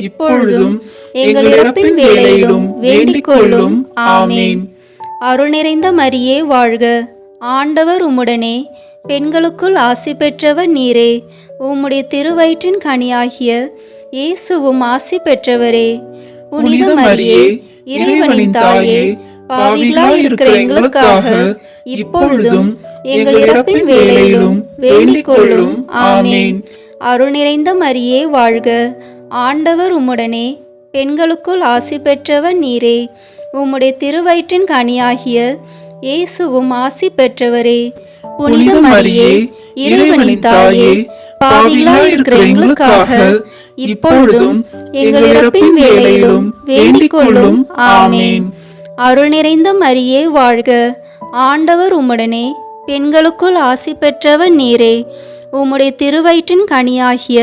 இப்பொழுதும் எங்கள் இறப்பின் வேளையிலும் வேண்டிக் கொள்ளும். ஆமென். அருள் நிறைந்த மரியே வாழ்க, ஆண்டவர் உம்முடனே, பெண்களுக்குள் ஆசி பெற்றவர் நீரே. உம்முடைய திருவயிற்றின் கனியாகிய இயேசுவும் ஆசி பெற்றவரே. புனித மரியே, இறைவனின் தாயே, பாவிகளாய் இருக்கிற எங்களுக்காக இப்பொழுதும் எங்கள் இறப்பின் வேளையிலும் வேண்டிக் கொள்ளும். ஆமென். அருள் நிறைந்த மரியே வாழ்க, ஆண்டவர் உம்முடனே, பெண்களுக்குள் ஆசி பெற்றவர் நீரே. உம்முடைய திருவயிற்றின் கனியாகிய இயேசுவும் ஆசி பெற்றவரே. புனித மரியே, இறைவனின் தாயே, பாவிகளாய் இருக்கிற எங்களுக்காக இப்பொழுதும் எங்கள் இறப்பின் வேளையிலும் வேண்டிக் கொள்ளும். ஆமென். அருள் நிறைந்த மரியே வாழ்க, ஆண்டவர் உம்முடனே, பெண்களுக்குள் ஆசி பெற்றவர் நீரே. உம்முடைய திருவயிற்றின் கனியாகிய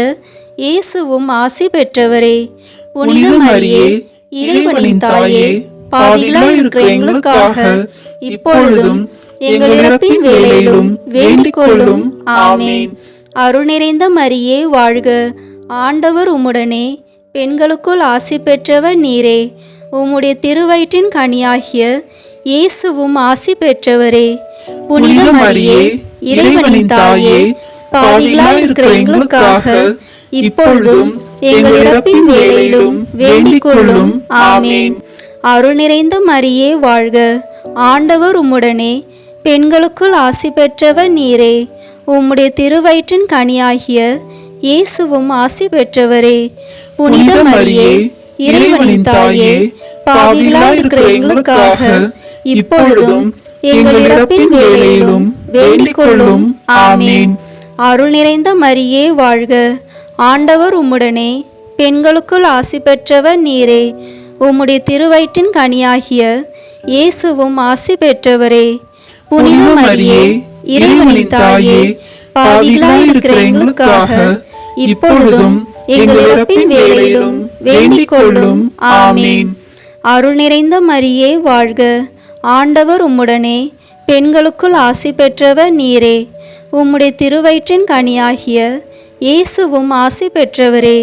இயேசுவும் ஆசி பெற்றவரே. புனித மரியே, இறைவனின் தாயே, பாவிகளாய் இருக்கிற எங்களுக்காக இப்பொழுதும் எங்கள் இறப்பின் வேளையிலும் வேண்டிக் கொள்ளும். ஆமென். அருள் நிறைந்த மரியே வாழ்க, ஆண்டவர் உம்முடனே, பெண்களுக்குள் ஆசி பெற்றவர் நீரே. உம்முடைய திருவயிற்றின் கனியாகிய இயேசுவும் ஆசி பெற்றவரே. புனித மரியே, இறைவனின் தாயே, பாவிகளாய் இருக்கிற எங்களுக்காக இப்பொழுதும் எங்கள் இறப்பின் வேளையிலும் வேண்டிக் கொள்ளும். ஆமென். அருள் நிறைந்த மரியே வாழ்க, ஆண்டவர் உம்முடனே, பெண்களுக்குள் ஆசி பெற்றவர் நீரே. உம்முடைய திருவயிற்றின் கனியாகிய இயேசுவும் ஆசி பெற்றவரே. புனித மரியே, இறைவனின் தாயே, பாவிகளாய் இருக்கிற எங்களுக்காக இப்பொழுதும் எங்கள் இறப்பின் வேளையிலும் வேண்டிக் கொள்ளும். ஆமென். அருள் நிறைந்த மரியே வாழ்க, ஆண்டவர் உம்முடனே, பெண்களுக்குள் ஆசி பெற்றவர் நீரே. உம்முடைய திருவயிற்றின் கனியாகிய இயேசுவும் ஆசி பெற்றவரே. புனித மரியே, இறைவனின் தாயே, பாவிகளாய் இருக்கிற எங்களுக்காக இப்பொழுதும் எங்கள் இறப்பின் வேளையிலும் வேண்டிக் கொள்ளும். ஆமென். அருள் நிறைந்த மரியே வாழ்க, ஆண்டவர் உம்முடனே, பெண்களுக்குள் ஆசி பெற்றவர் நீரே. உம்முடைய திருவயிற்றின் கனியாகிய இயேசுவும் ஆசி பெற்றவரே.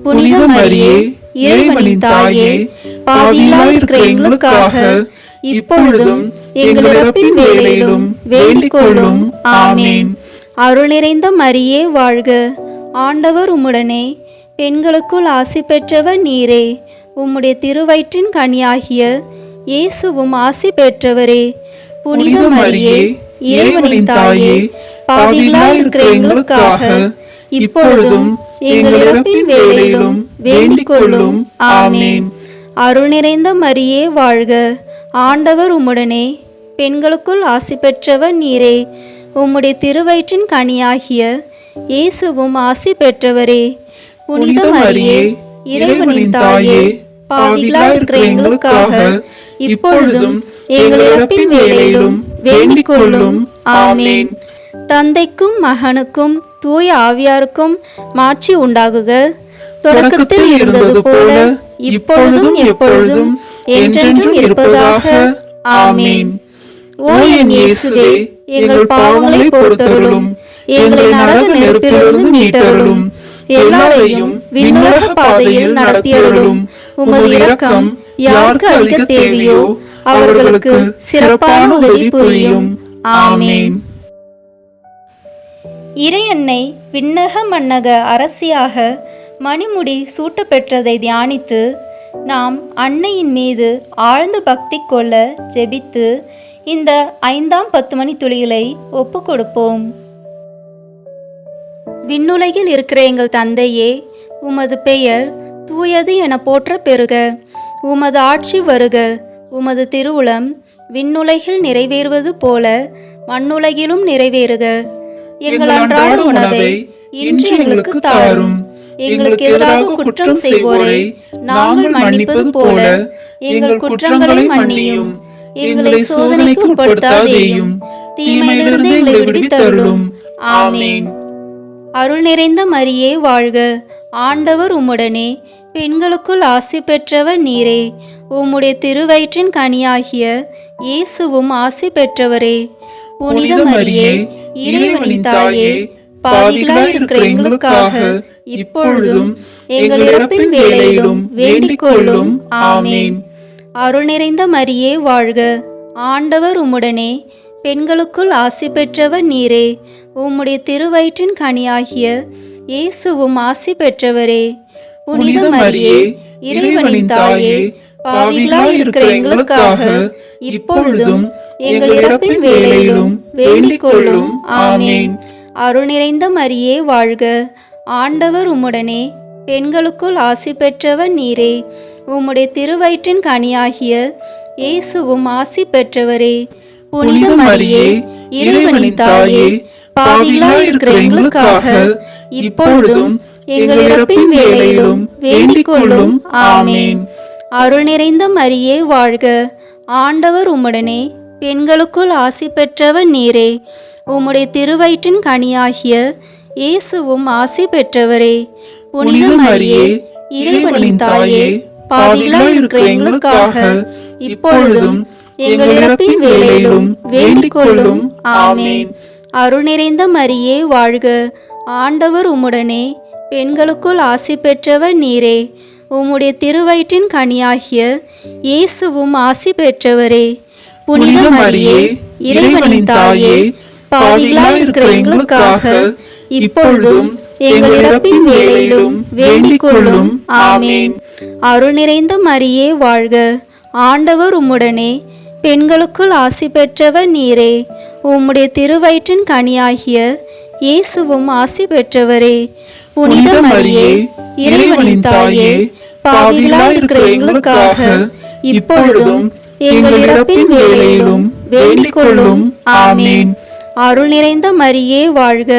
புனித மரியே, இறைவனின் தாயே, பாவிகளாய் இருக்கிற எங்களுக்காக இப்பொழுதும் எங்கள் இறப்பின் வேளையிலும் வேண்டிக் கொள்ளும். ஆமென். அருள் நிறைந்த மரியே வாழ்க, ஆண்டவர் உம்முடனே, பெண்களுக்குள் ஆசி பெற்றவர் நீரே. உம்முடைய திருவயிற்றின் கனியாகிய இயேசுவும் ஆசி பெற்றவரே. புனித மரியே, இறைவனின் தாயே, பாவிகளாய் இருக்கிற எங்களுக்காக இப்பொழுதும் எங்கள் இறப்பின் வேளையிலும் வேண்டிக் கொள்ளும். ஆமென். அருள் நிறைந்த மரியே வாழ்க, ஆண்டவர் உம்முடனே, பெண்களுக்குள் ஆசி பெற்றவர் நீரே. உம்முடைய திருவயிற்றின் கனியாகிய இயேசுவும் ஆசி பெற்றவரே. புனித மரியே, இறைவனின் தாயே, பாவிகளாய் இருக்கிற எங்களுக்காக இப்பொழுதும் எங்கள் இறப்பின் வேளையிலும் வேண்டிக் கொள்ளும். ஆமென். தந்தைக்கும் மகனுக்கும் தூய ஆவியாருக்கும் மாட்சி உண்டாகுக. தொடக்கத்தில் இருந்தது போல இப்பொழுதும் எப்பொழுதும் என்றென்றும் இருப்பதாக. ஆமென். ஓ என் இயேசுவே, எங்கள் பாவங்களை பொறுத்தருளும், எங்களை நரக நெருப்பிலிருந்து மீட்டருளும், எல்லாரையும் விண்ணுலக பாதையில் நடத்தியருளும். உமது இரக்கம் யாருக்கு அதிக தேவையோ அவர்களுக்கு சிறப்பான உதவி புரியும். ஆமென். இறையன்னை விண்ணக மன்னக அரசியாக மணிமுடி சூட்டப்பெற்றதை தியானித்து நாம் அன்னையின் மீது ஆழ்ந்த பக்தி கொள்ள ஜெபித்து இந்த 5ஆம் 10 மணி துளிகளை ஒப்பு கொடுப்போம். விண்ணுலகில் இருக்கிற எங்கள் தந்தையே, உமது பெயர் தூயது என போற்ற பெறுக. உமது ஆட்சி வருக. உமது திருவுளம் விண்ணுலகில் நிறைவேறுவது போல மண்ணுலகிலும் நிறைவேறுக. எங்கள் அன்றாட உணவை இன்று எங்களுக்கு தாரும். எங்களுக்கு எதிராக குற்றம் செய்வோரை நாங்கள் மன்னிப்பது போல எங்கள் குற்றங்களை மன்னியும். எங்களை சோதனைக்கு உட்படுத்தாதேயும், தீமையிலிருந்து எங்களை விடுவித்தருளும். ஆமென். அருள் நிறைந்த மரியே வாழ்க, ஆண்டவர் உம்முடனே, பெண்களுக்குள் ஆசி பெற்றவர் நீரே. உம்முடைய திருவயிற்றின் கனியாகிய இயேசுவும் ஆசி பெற்றவரே. புனித மரியே, இறைவனின் தாயே, பாவிகளாய் இருக்கிற எங்களுக்காக இப்பொழுதும் எங்கள் இறப்பின் வேளையிலும் வேண்டிக் கொள்ளும். ஆமென். அருள் நிறைந்த மரியே வாழ்க, ஆண்டவர் உம்முடனே, பெண்களுக்குள் ஆசி பெற்றவர் நீரே. உம்முடைய திருவயிற்றின் கனியாகிய இயேசுவும் ஆசி பெற்றவரே. புனித மரியே, இறைவனின் தாயே, பாவிகளாய் இருக்கிற எங்களுக்காக இப்பொழுதும் எங்கள் இறப்பின் வேளையிலும் வேண்டிக் கொள்ளும். ஆமென். அருள் நிறைந்த மரியே வாழ்க, ஆண்டவர் உம்முடனே, பெண்களுக்குள் ஆசி பெற்றவர் நீரே. உம்முடைய திருவயிற்றின் கனியாகிய இயேசுவும் ஆசி பெற்றவரே. புனித மரியே, இறைவனின் தாயே, பாவிகளாய் இருக்கிற எங்களுக்காக இப்பொழுதும் எங்கள் இறப்பின் வேளையிலும் வேண்டிக் கொள்ளும். ஆமென். அருள் நிறைந்த மரியே வாழ்க, ஆண்டவர் உம்முடனே, பெண்களுக்குள் ஆசி பெற்றவர் நீரே. உம்முடைய திருவயிற்றின் கனியாகிய இயேசுவும் ஆசி பெற்றவரே. புனித மரியே, இறைவனின் தாயே, பாவிகளாய் இருக்கிற எங்களுக்காக இப்பொழுதும் எங்கள் இறப்பின் வேளையிலும் வேண்டிக் கொள்ளும். ஆமென். அருள் நிறைந்த மரியே வாழ்க, ஆண்டவர் உம்முடனே, பெண்களுக்குள் ஆசி பெற்றவர் நீரே. உம்முடைய திருவயிற்றின் கனியாகிய இயேசுவும் ஆசி பெற்றவரே. புனித மரியே, இறைவனின் தாயே, பாவிகளாய் இருக்கிற எங்களுக்காக இப்பொழுதும் எங்கள் இறப்பின் வேளையிலும் வேண்டிக் கொள்ளும். ஆமென். அருள் நிறைந்த மரியே வாழ்க, ஆண்டவர் உம்முடனே, பெண்களுக்குள் ஆசி பெற்றவர் நீரே. உம்முடைய திருவயிற்றின் கனியாகிய இயேசுவும் ஆசி பெற்றவரே. புனித மரியே, இறைவனின் தாயே, பாவிகளாய் இருக்கிற எங்களுக்காக இப்பொழுதும் எங்கள் இறப்பின் வேளையிலும் வேண்டிக் கொள்ளும். ஆமென். அருள் நிறைந்த மரியே வாழ்க,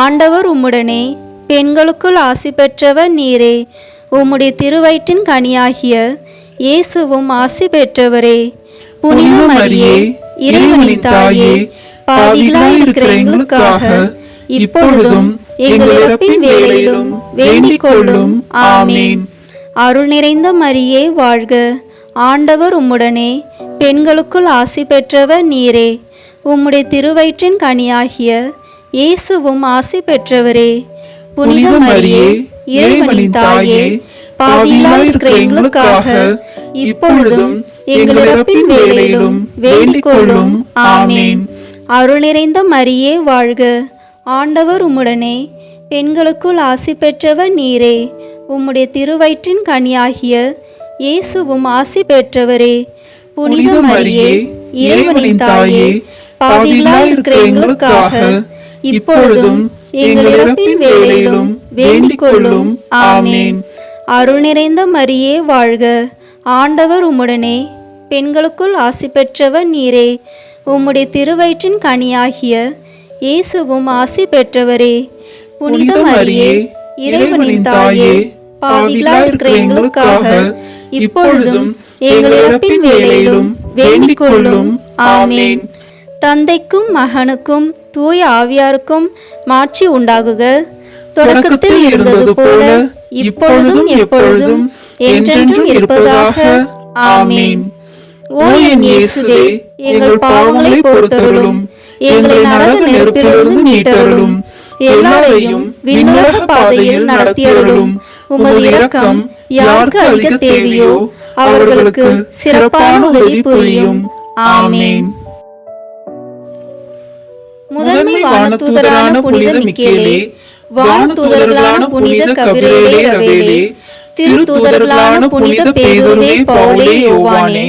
ஆண்டவர் உம்முடனே, பெண்களுக்குள் ஆசி பெற்றவர் நீரே. உம்முடைய திருவயிற்றின் கனியாகிய இயேசுவும் ஆசி பெற்றவரே. புனித மரியே, இறைவனின் தாயே, பாவிகளாய் இருக்கிற எங்களுக்காக இப்பொழுதும் எங்கள் இறப்பின் வேளையிலும் வேண்டிக் கொள்ளும். ஆமென். அருள் நிறைந்த மரியே வாழ்க, ஆண்டவர் உம்முடனே, பெண்களுக்குள் ஆசி பெற்றவர் நீரே. உம்முடைய திருவயிற்றின் கனியாகிய இயேசுவும் ஆசி பெற்றவரே. புனித மரியே, இறைவனின் தாயே, பாவிகளாய் இருக்கிற எங்களுக்காக இப்பொழுதும் எங்கள் இறப்பின் வேளையிலும் வேண்டிக் கொள்ளும். ஆமென். அருள் நிறைந்த மரியே வாழ்க, ஆண்டவர் உம்முடனே, பெண்களுக்குள் ஆசி பெற்றவர் நீரே. உம்முடைய திருவயிற்றின் கனியாகிய இயேசுவும் ஆசி பெற்றவரே. புனித மரியே, இறைவனின் தாயே, பாவிகளாய் இருக்கிற எங்களுக்காக இப்பொழுதும் எங்கள் இறப்பின் வேளையிலும் வேண்டிக் கொள்ளும். ஆமென். அருள் நிறைந்த மரியே வாழ்க, ஆண்டவர் உம்முடனே, பெண்களுக்குள் ஆசி பெற்றவர் நீரே. உம்முடைய திருவயிற்றின் கனியாகிய இயேசுவும் ஆசி பெற்றவரே. புனித மரியே, இறைவனின் தாயே, பாவிகளாய் இருக்கிற எங்களுக்காக இப்பொழுதும் எங்கள் இறப்பின் வேளையிலும் வேண்டிக் கொள்ளும். ஆமென். தந்தைக்கும் மகனுக்கும் தூய ஆவியாருக்கும் மாட்சி உண்டாகுக. தொடக்கத்தில் இருந்தது போல இப்பொழுதும் எப்பொழுதும் என்றென்றும் இருப்பதாக. ஆமென். ஓ என் இயேசுவே, எங்கள் பாவங்களை பொறுத்தருளும், எங்களை நரக நெருப்பிலிருந்து மீட்டருளும், எல்லாரையும் விண்ணுலக பாதையில் நடத்தியருளும். உமது இரக்கம் யாருக்கு அதிக தேவையோ அவர்களுக்கு சிறப்பான உதவி புரியும். ஆமென். முதன்மை வானதூதரான புனித மிக்கேலே, வானதூதர்களான புனித கபிரேலே ரவேலே, திருத்தூதர்களான புனித பேதுருவே, பவுலே, யோவானே,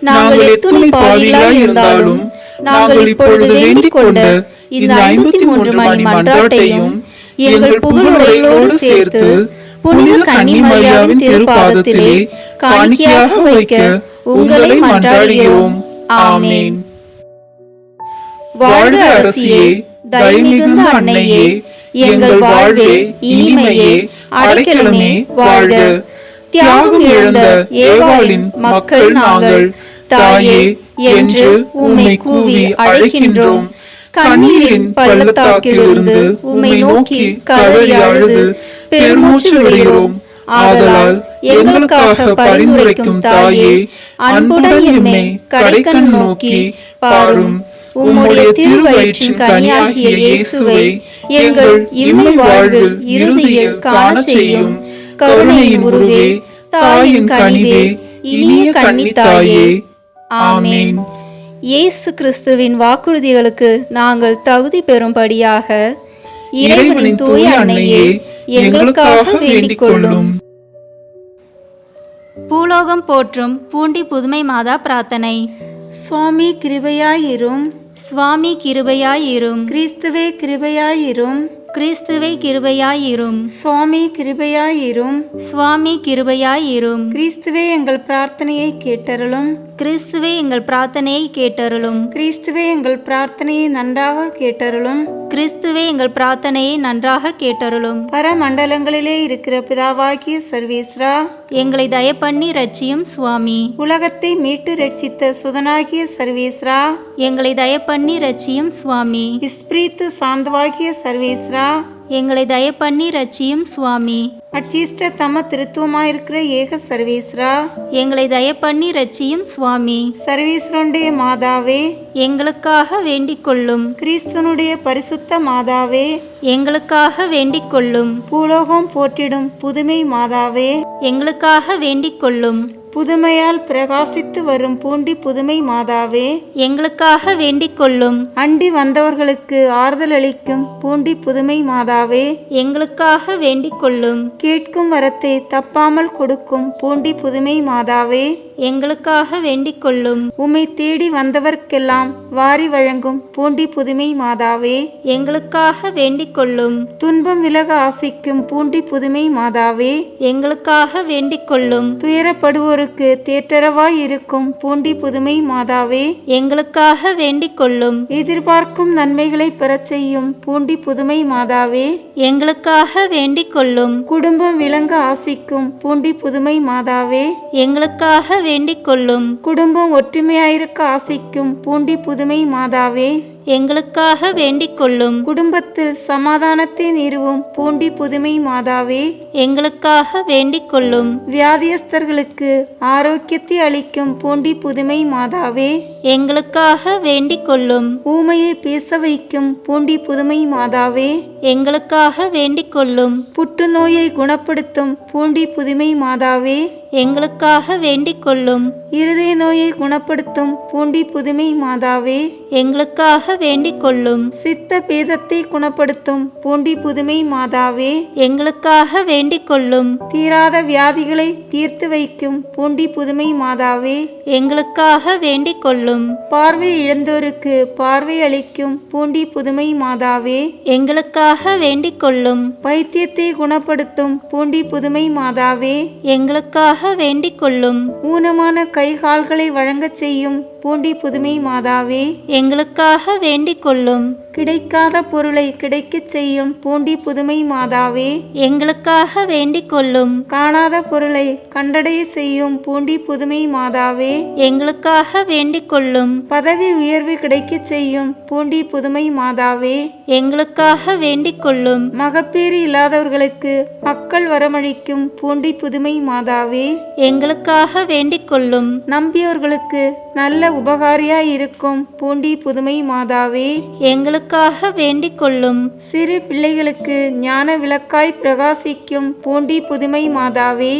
நாங்கள் எத்துணை பாவிகளாய் இருந்தாலும் நாங்கள் இப்பொழுது வேண்டிக் கொண்ட இந்த 53 மணி மன்றாட்டையும் எங்கள் புகழுரைகளோடு சேர்த்து புனித கன்னிமரியாவின் திருப்பாதத்திலே காணிக்கையாக வைக்க உங்களை மன்றாடுகிறோம். ஆமென். வாழ்க அரசியே, தயமிகுந்த அன்னையே, எங்கள் வாழ்வே, இனிமையே, அடைக்கலமே வாழ்க. தியாகம் இழந்த ஏவாளின் மக்கள் நாங்கள், தாயே என்று உம்மை கூவி அழைக்கின்றோம். கண்ணீரின் பள்ளத்தாக்கிலிருந்து உம்மை நோக்கி கதறி அழுது பெருமூச்சு விடுகிறோம். ஆதலால் எங்களுக்காக பரிந்துரைக்கும் தாயே, அன்புடன் எம்மை கடைக்கண் நோக்கி பாரும். உம்முடைய திருவயிற்றின் கனியாகிய இயேசுவை எங்கள் இம்மை வாழ்வில் இறுதியில் காணச் செய்யும். கருணையின் உருவே, தாயின் கனிவே, இனிய கன்னித்தாயே. ஆமென். இயேசு கிறிஸ்துவின் வாக்குறுதிகளுக்கு நாங்கள் தகுதி பெறும்படியாக இறைவனின் தூய அன்னையே எங்களுக்காக வேண்டிக் கொள்ளும். பூலோகம் போற்றும் பூண்டி புதுமை மாதா பிரார்த்தனை. சுவாமி கிருபையாயிரும். சுவாமி கிருபையாயிரும். கிறிஸ்துவே கிருபையாயிரும். கிறிஸ்துவை கிருபையாயிரும். சுவாமி கிருபையாயிரும். சுவாமி கிருபையாயிரும். கிறிஸ்துவே எங்கள் பிரார்த்தனையை கேட்டருளும். கிறிஸ்துவே எங்கள் பிரார்த்தனையை கேட்டருளும். கிறிஸ்துவே எங்கள் பிரார்த்தனையை நன்றாக கேட்டருளும். கிறிஸ்துவே எங்கள் பிரார்த்தனையை நன்றாக கேட்டருளும். பரமண்டலங்களிலே இருக்கிற பிதாவாகிய சர்வேஸ்வரா, எங்களை தயப்பண்ணி ரட்சியும் சுவாமி. உலகத்தை மீட்டு ரட்சித்த சுதனாகிய சர்வேஸ்வரா, எங்களை தயப்பண்ணி ரட்சியும் சுவாமி. இஸ்பிரித்து சாந்தவாகிய சர்வேஸ்வரா, எங்களை தயப்பண்ணி ரட்சியும் சுவாமி. அச்சிஷ்ட தம திருத்துவமாயிருக்கிற ஏக சர்வேஸ்வரா, எங்களை தயப்பண்ணி ரட்சியும் சுவாமி. சர்வேஸ்வருடைய மாதாவே, எங்களுக்காக வேண்டிக் கொள்ளும். கிறிஸ்துனுடைய பரிசுத்த மாதாவே, எங்களுக்காக வேண்டிக் கொள்ளும். பூலோகம் போற்றிடும் புதுமை மாதாவே, எங்களுக்காக வேண்டிக் கொள்ளும். புதுமையால் பிரகாசித்து வரும் பூண்டி புதுமை மாதாவே, எங்களுக்காக வேண்டிக் கொள்ளும். அண்டி வந்தவர்களுக்கு ஆறுதல் அளிக்கும் பூண்டி புதுமை மாதாவே, எங்களுக்காக வேண்டிக் கொள்ளும். கேட்கும் வரத்தை தப்பாமல் கொடுக்கும் பூண்டி புதுமை மாதாவே, எங்களுக்காக வேண்டிக் கொள்ளும். உம்மை தேடி வந்தவர்க்கெல்லாம் வாரி வழங்கும் பூண்டி புதுமை மாதாவே, எங்களுக்காக வேண்டிக் கொள்ளும். துன்பம் விலக ஆசிக்கும் பூண்டி புதுமை மாதாவே, எங்களுக்காக வேண்டிக் கொள்ளும். துயரப்படுவோருக்கு தேற்றரவாய் இருக்கும் பூண்டி புதுமை மாதாவே, எங்களுக்காக வேண்டிக் கொள்ளும். எதிர்பார்க்கும் நன்மைகளை பெறச் செய்யும் பூண்டி புதுமை மாதாவே, எங்களுக்காக வேண்டிக் கொள்ளும். குடும்பம் விளங்க ஆசிக்கும் பூண்டி புதுமை மாதாவே, எங்களுக்காக வேண்டிக் கொள்ளும். குடும்பம் ஒற்றுமையாயிருக்க ஆசிக்கும் பூண்டி புதுமை மாதாவே, எங்களுக்காக வேண்டிக் கொள்ளும். குடும்பத்தில் சமாதானத்தை நிறுவும் பூண்டி புதுமை மாதாவே, எங்களுக்காக வேண்டிக் கொள்ளும். வியாதியஸ்தர்களுக்கு ஆரோக்கியத்தை அளிக்கும் பூண்டி புதுமை மாதாவே, எங்களுக்காக வேண்டிக் கொள்ளும். ஊமையை பேச வைக்கும் பூண்டி புதுமை மாதாவே, எங்களுக்காக வேண்டிக் கொள்ளும். புற்றுநோயை குணப்படுத்தும் பூண்டி புதுமை மாதாவே, எங்களுக்காக வேண்டிக் கொள்ளும். இருதய நோயை குணப்படுத்தும் பூண்டி புதுமை மாதாவே, எங்களுக்காக வேண்டிக் கொள்ளும். சித்த பேதத்தை குணப்படுத்தும் பூண்டி புதுமை மாதாவே, எங்களுக்காக வேண்டிக் கொள்ளும். தீராத வியாதிகளை தீர்த்து வைக்கும் பூண்டி புதுமை மாதாவே, எங்களுக்காக வேண்டிக் கொள்ளும். பார்வை இழந்தோருக்கு பார்வை அளிக்கும் பூண்டி புதுமை மாதாவே, எங்களுக்காக வேண்டிக் கொள்ளும். பைத்தியத்தை குணப்படுத்தும் பூண்டி புதுமை மாதாவே, எங்களுக்காக வேண்டிக் கொள்ளும். ஊனமான கைகால்களை வழங்கச் செய்யும் பூண்டி புதுமை மாதாவே, எங்களுக்காக வேண்டிக் கொள்ளும். கிடைக்காத பொருளை கிடைக்கச் செய்யும் பூண்டி புதுமை மாதாவே, எங்களுக்காக வேண்டிக் கொள்ளும். காணாத பொருளை கண்டடைய செய்யும் பூண்டி புதுமை மாதாவே, எங்களுக்காக வேண்டிக் கொள்ளும். பதவி உயர்வு கிடைக்கச் செய்யும் பூண்டி புதுமை மாதாவே, எங்களுக்காக வேண்டிக் கொள்ளும். மகப்பேறு இல்லாதவர்களுக்கு மக்கள் வரமளிக்கும் பூண்டி புதுமை மாதாவே, எங்களுக்காக வேண்டிக் கொள்ளும். நம்பியவர்களுக்கு நல்ல உபகாரியாய் இருக்கும் பூண்டி புதுமை மாதாவே, எங்களுக்காக வேண்டிக் கொள்ளும். சிறு பிள்ளைகளுக்கு ஞான விளக்காய் பிரகாசிக்கும் பூண்டி புதுமை மாதாவே,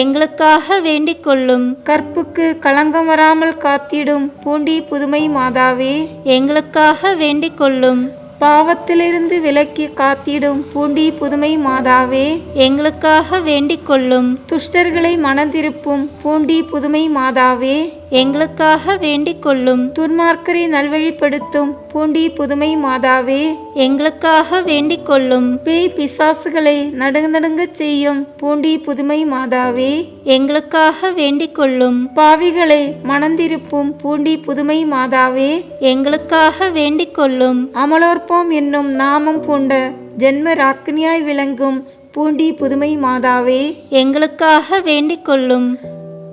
எங்களுக்காக வேண்டிக் கொள்ளும். கற்புக்கு களங்கம் வராமல் காத்திடும் பூண்டி புதுமை மாதாவே, எங்களுக்காக வேண்டிக் கொள்ளும். பாவத்திலிருந்து விலக்கி காத்திடும் பூண்டி புதுமை மாதாவே, எங்களுக்காக வேண்டிக் கொள்ளும். துஷ்டர்களை மனந்திருப்பும் பூண்டி புதுமை மாதாவே, எங்களுக்காக வேண்டிக் கொள்ளும். துன்மார்க்கரை நல்வழிப்படுத்தும் பூண்டி புதுமை மாதாவே, எங்களுக்காக வேண்டிக் கொள்ளும். பேய் பிசாசுகளை நடுங்கச் செய்யும் பூண்டி புதுமை மாதாவே, எங்களுக்காக வேண்டிக் கொள்ளும். பாவிகளை மனந்திருப்பும் பூண்டி புதுமை மாதாவே, எங்களுக்காக வேண்டிக் கொள்ளும். அமலோற்போம் என்னும் நாமம் பூண்ட ஜென்ம ராக்கினியாய் விளங்கும் பூண்டி புதுமை மாதாவே, எங்களுக்காக வேண்டிக் கொள்ளும்.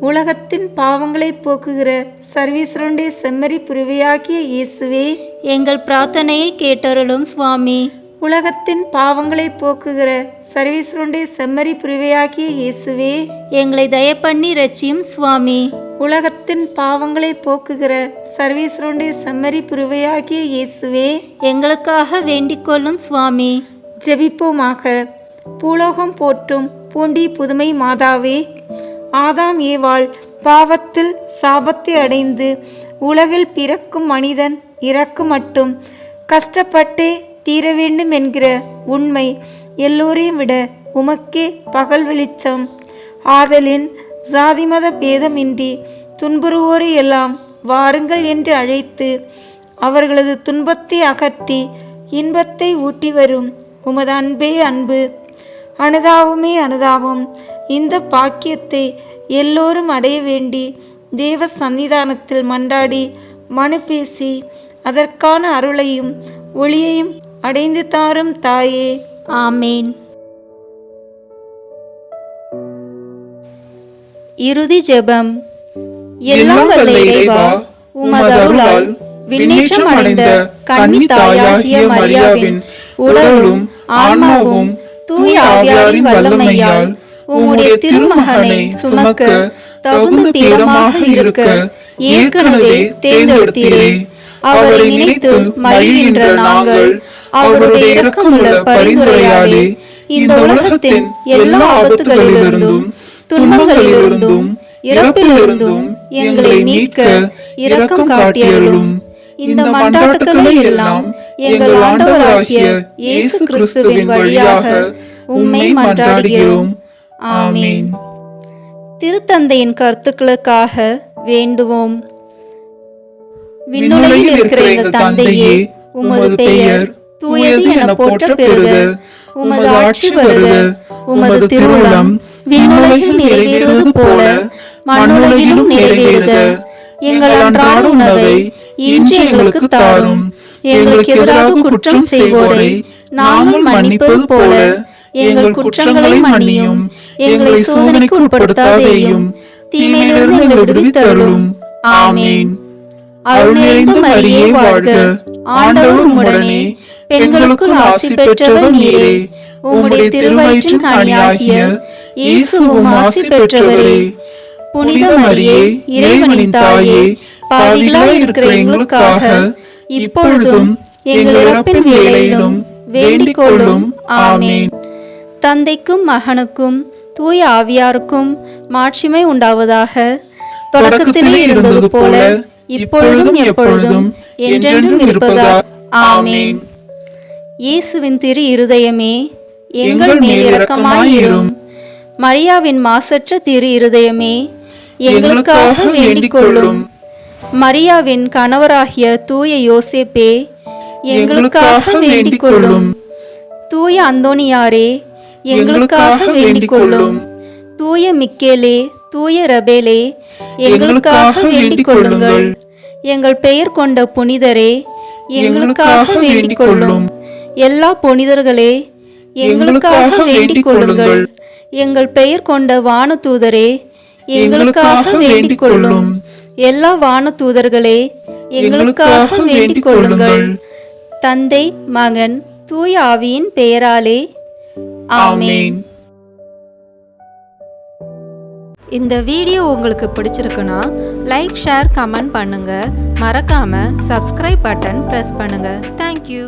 உலகத்தின் பாவங்களை போக்குகிற சர்வீஸ்வரனுடைய செம்மறி புருவையாகிய இயேசுவே, எங்கள் பிரார்த்தனையை கேட்டருளும் சுவாமி. உலகத்தின் பாவங்களை போக்குகிற சர்வீஸ்வரனுடைய செம்மறி புருவையாகிய இயேசுவே, எங்களை தயப்பண்ணி ரட்சியும் சுவாமி. உலகத்தின் பாவங்களை போக்குகிற சர்வீஸ்வரனுடைய செம்மறி புருவையாகிய இயேசுவே, எங்களுக்காக வேண்டிக் கொள்ளும் சுவாமி. ஜெபிப்போமாக. பூலோகம் போற்றும் பூண்டி புதுமை மாதாவே, ஆதாம் ஏவாள் பாவத்தில் சாபத்தை அடைந்து உலகில் பிறக்கும் மனிதன் இறக்கும் மட்டும் கஷ்டப்பட்டே தீர வேண்டும் என்கிற உண்மை எல்லோரையும் விட உமக்கே பகல் வெளிச்சம். ஆதலின் சாதிமத பேதமின்றி துன்புறுவோரை எல்லாம் வாருங்கள் என்று அழைத்து அவர்களது துன்பத்தை அகற்றி இன்பத்தை ஊட்டி வரும் உமது அன்பே அன்பு, அனுதாபமே அனுதாபம். இந்த பாக்கியத்தை எல்லோரும் அடைய வேண்டி தேவ சன்னிதானத்தில் மன்றாடி மனு பேசி அதற்கான அருளையும் ஒளியையும் அடைந்து தாரும் தாயே. ஆமேன். இறுதி ஜெபம். எல்லாம் வல்ல இறைவா, உமது அருளால் விண்ணேற்றம் அடைந்த கன்னி தாயாகிய மரியாவின் உடலும் ஆன்மாவும் தூய ஆவியாரின் வல்லமையால் உம்முடைய திருமகனை சுமக்க தகுந்த பீடமாக இருக்க ஏற்கனவே தேர்ந்தெடுத்தீரே. அவரை நினைத்து மகிழ்கின்ற நாங்கள் அவருடைய இரக்கமுள்ள பரிந்துரையாலே இந்த உலகத்தின் எல்லா ஆபத்துகளிலிருந்தும் துன்பங்களிலிருந்தும் இறப்பிலிருந்தும் எங்களை மீட்க இரக்கம் காட்டியருளும். இந்த மன்றாட்டுக்களை எல்லாம் எங்கள் ஆண்டவராகிய இயேசு கிறிஸ்துவின் வழியாக உம்மை மன்றாடுகிறோம். ஆமேன். திருத்தந்தையின் கருத்துக்களுக்காக வேண்டுவோம். விண்ணுலகில் இருக்கிற எங்கள் தந்தையே, உமது பெயர் தூயது என போற்ற பெறுக. உமது ஆட்சி வருக. உமது திருவுளம் விண்ணுலகில் நிறைவேறுவது போல மண்ணுலகிலும் நிறைவேறுக. எங்கள் அன்றாட உணவை இன்று எங்களுக்கு தாரும். எங்களுக்கு எதிராக குற்றம் செய்வோரை நாங்கள் மன்னிப்பது போல எங்கள் குற்றங்களை மன்னியும். எங்களை சோதனைக்கு உட்படுத்தாதேயும், தீமையிலிருந்து எங்களை விடுவித்தருளும். ஆமேன். அருள் நிறைந்த மரியே வாழ்க. ஆண்டவர் உம்முடனே, பெண்களுக்குள் ஆசி பெற்றவர் நீரே. உம்முடைய திருவயிற்றின் கனியாகிய இயேசுவும் ஆசி பெற்றவரே. புனித மரியே, இறைவனின் தாயே, பாவிகளாய் இருக்கிற எங்களுக்காக இப்பொழுதும் எங்கள் இறப்பின் வேளையிலும் வேண்டிக் கொள்ளும். ஆமேன். தந்தைக்கும் மகனுக்கும் தூய ஆவியாருக்கும் மாட்சிமை உண்டாவதாக. தொடக்கத்திலே இருந்தது போல இப்பொழுதும் எப்பொழுதும் என்றென்றும் இருப்பதா. ஆமேன். இயேசுவின் திரு இருதயமே, எங்கள் மேல் இரக்கமாயிரும். மரியாவின் மாசற்ற திரு இருதயமே, எங்களுக்காக வேண்டிக் கொள்ளும். மரியாவின் கணவராகிய தூய யோசேப்பே, எங்களுக்காக வேண்டிக் கொள்ளும். தூய அந்தோனியாரே, எங்களுக்காக வேண்டிக் கொள்ளும். தூய மிக்கேலே, தூய ரபேலே, எங்களுக்காக வேண்டிக் கொள்ளுங்கள். எங்கள் பெயர் கொண்ட புனிதரே, எங்களுக்காக வேண்டிக் கொள்ளும். எல்லா புனிதர்களே, எங்களுக்காக வேண்டிக் கொள்ளுங்கள். எங்கள் பெயர் கொண்ட வானதூதரே, எங்களுக்காக வேண்டிக் கொள்ளும். எல்லா வானதூதர்களே, எங்களுக்காக வேண்டிக் கொள்ளுங்கள். தந்தை, மகன், தூய ஆவியின் பெயராலே. ஆமென். இந்த வீடியோ உங்களுக்கு பிடிச்சிருக்குன்னா லைக், ஷேர், கமெண்ட் பண்ணுங்க. மறக்காம சப்ஸ்கிரைப் பட்டன் பிரஸ் பண்ணுங்க. தேங்க்யூ.